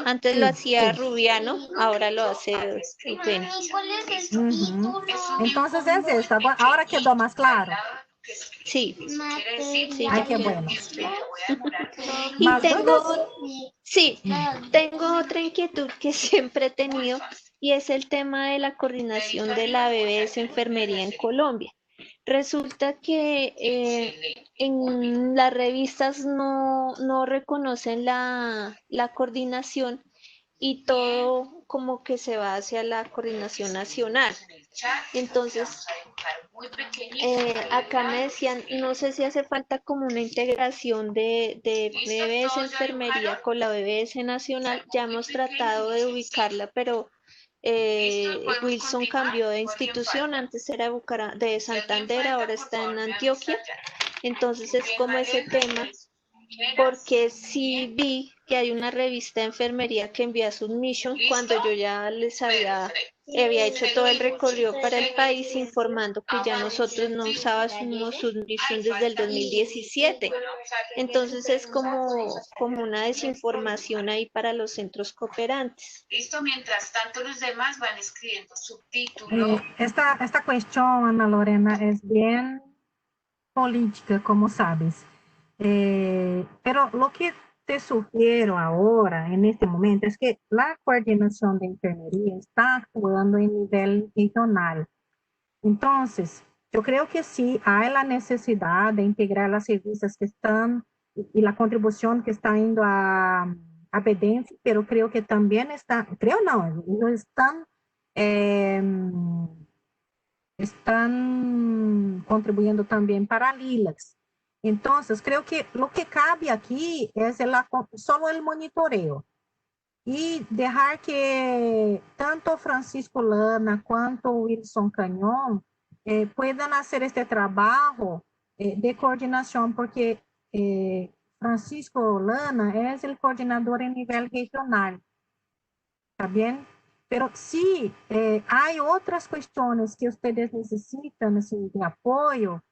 Antes lo hacía Rubiano, ahora lo hace Eugenio. Entonces es esto. Ahora quedó más claro. Sí, sí. Ay, qué bueno. Y ¿Más tengo otra inquietud que siempre he tenido y es el tema de la coordinación de la BBS Enfermería en Colombia. Resulta que en las revistas no reconocen la coordinación y todo como que se va hacia la coordinación nacional. Entonces, acá me decían, no sé si hace falta como una integración de BBS Enfermería con la BBS Nacional. Ya hemos tratado de ubicarla, pero Wilson cambió de institución, antes era de Santander, ahora está en Antioquia. Entonces es como ese tema, porque sí vi que hay una revista de enfermería que envía Submission cuando yo ya les había hecho todo el recorrido para el país informando que ya nosotros no usábamos Submission desde el 2017. Entonces es como una desinformación ahí para los centros cooperantes. Listo, mientras tanto los demás van escribiendo subtítulos. Esta cuestión, Ana Lorena, es bien política, como sabes. Pero lo que te sugiero ahora, en este momento, es que la coordinación de enfermería está actuando en nivel regional. Entonces, yo creo que sí hay la necesidad de integrar las revistas que están y la contribución que está yendo a Pedense, pero creo que también están contribuyendo también para LILACS. Entonces, creo que lo que cabe aquí es solo el monitoreo y dejar que tanto Francisco Lana cuanto Wilson Cañón puedan hacer este trabajo de coordinación, porque Francisco Lana es el coordinador en nivel regional, ¿está bien? Pero sí, hay otras cuestiones que ustedes necesitan así, de apoyo.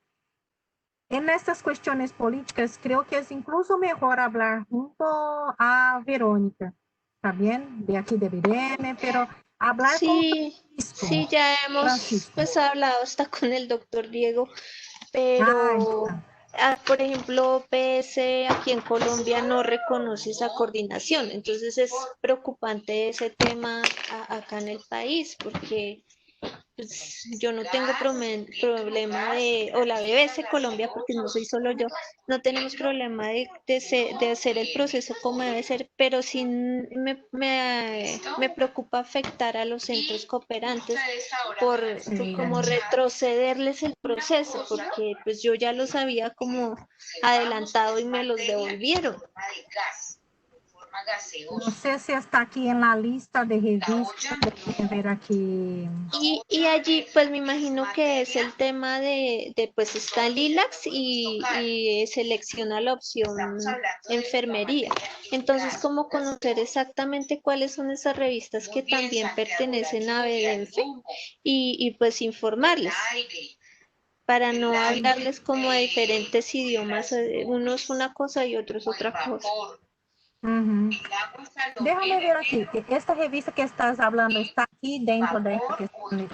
En estas cuestiones políticas, creo que es incluso mejor hablar junto a Verónica, ¿está bien? De aquí de Virene, pero hablar con Francisco. Sí, ya hemos pues hablado hasta con el doctor Diego, pero por ejemplo, PS aquí en Colombia no reconoce esa coordinación, entonces es preocupante ese tema acá en el país, porque pues, yo no tengo problema o la BBC Colombia, porque no soy solo yo, no tenemos problema de hacer el proceso como debe ser, pero sí me preocupa afectar a los centros cooperantes por como retrocederles el proceso, porque pues yo ya los había como adelantado y me los devolvieron. No sé si está aquí en la lista de revistas, déjenme ver aquí. Y allí, pues me imagino que es el tema de pues está LILACS y selecciona la opción enfermería. Entonces, ¿cómo conocer exactamente cuáles son esas revistas que también pertenecen a BDENFE y pues informarles? Para no hablarles como de diferentes idiomas, uno es una cosa y otro es otra cosa. Déjame ver aquí, esta revista que estás hablando está aquí dentro de esta cuestión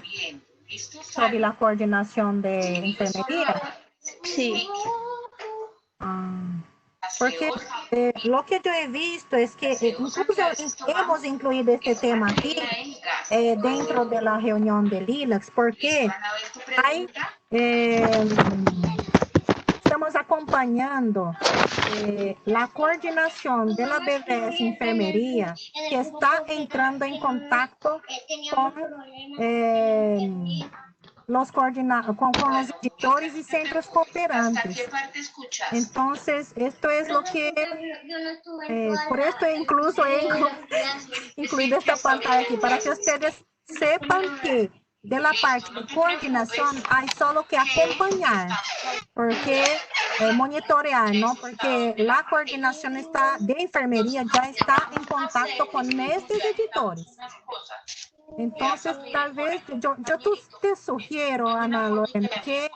sobre la coordinación de enfermería. Sí. Porque lo que yo he visto es que incluso hemos incluido este tema aquí dentro de la reunión de LILACS, porque estamos acompañando la coordinación de la BBS Enfermería, que está entrando en contacto con los editores y centros cooperantes. Entonces, esto es lo que, por esto incluso he incluido esta pantalla aquí, para que ustedes sepan que de la parte de coordinación hay solo que acompañar, porque monitorear, ¿no? Porque la coordinación de enfermería ya está en contacto con estos editores. Entonces, tal vez yo te sugiero, Ana Lorena, que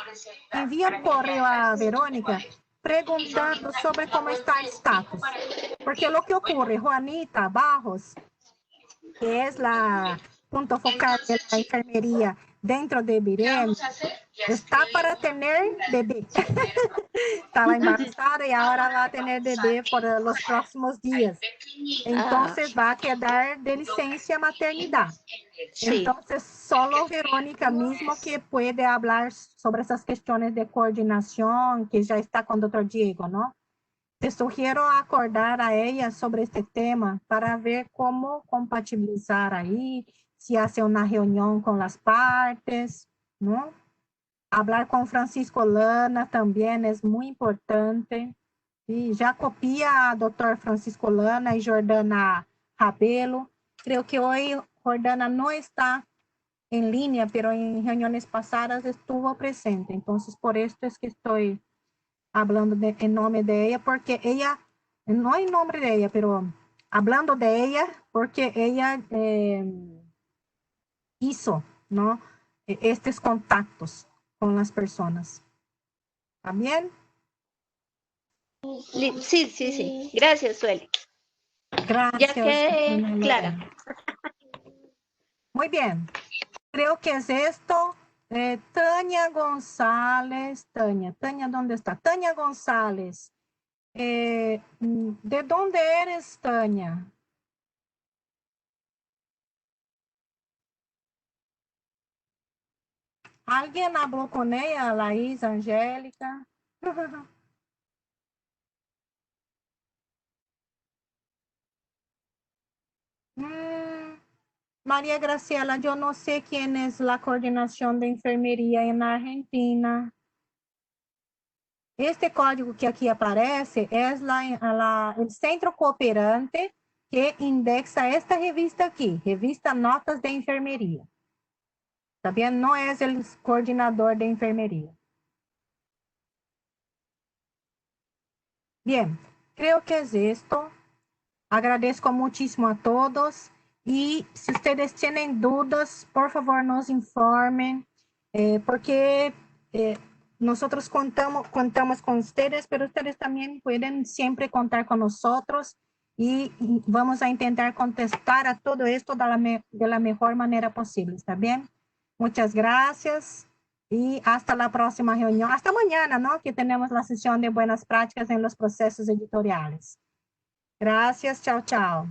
envíe un correo a Verónica preguntando sobre cómo está el status. Porque lo que ocurre, Juanita Barros, que es la punto focal de la enfermería dentro de Birem, está para tener bebé. Estaba embarazada y ahora va a tener bebé por los próximos días. Entonces va a quedar de licencia maternidad. Sí. Entonces, solo Verónica mismo que puede hablar sobre esas cuestiones de coordinación, que ya está con Dr. Diego, ¿no? Te sugiero acordar a ella sobre este tema para ver cómo compatibilizar ahí, si hace una reunión con las partes, ¿no? Hablar con Francisco Lana también es muy importante. Y ya copia a Dr. Francisco Lana y Jordana Rabelo. Creo que hoy Jordana no está en línea, pero en reuniones pasadas estuvo presente. Entonces, por esto es que estoy hablando en nombre de ella, porque ella, no en nombre de ella, pero hablando de ella, porque ella hizo, ¿no? Estos contactos con las personas. ¿Está bien? Sí. Gracias, Sueli. Gracias. Ya quedé clara. Muy bien. Creo que es esto. Tania González. Tania, ¿dónde está? Tania González. ¿De dónde eres, Tania? ¿Alguien habló con ella? Laís, Angélica. María Graciela, yo no sé quién es la coordinación de enfermería en Argentina. Este código que aquí aparece es el centro cooperante que indexa esta revista aquí, Revista Notas de Enfermería. También no es el coordinador de enfermería. Bien, creo que es esto. Agradezco muchísimo a todos. Y si ustedes tienen dudas, por favor nos informen, porque nosotros contamos con ustedes, pero ustedes también pueden siempre contar con nosotros y vamos a intentar contestar a todo esto de la mejor manera posible, ¿está bien? Muchas gracias y hasta la próxima reunión. Hasta mañana, ¿no? Que tenemos la sesión de buenas prácticas en los procesos editoriales. Gracias, chao, chao.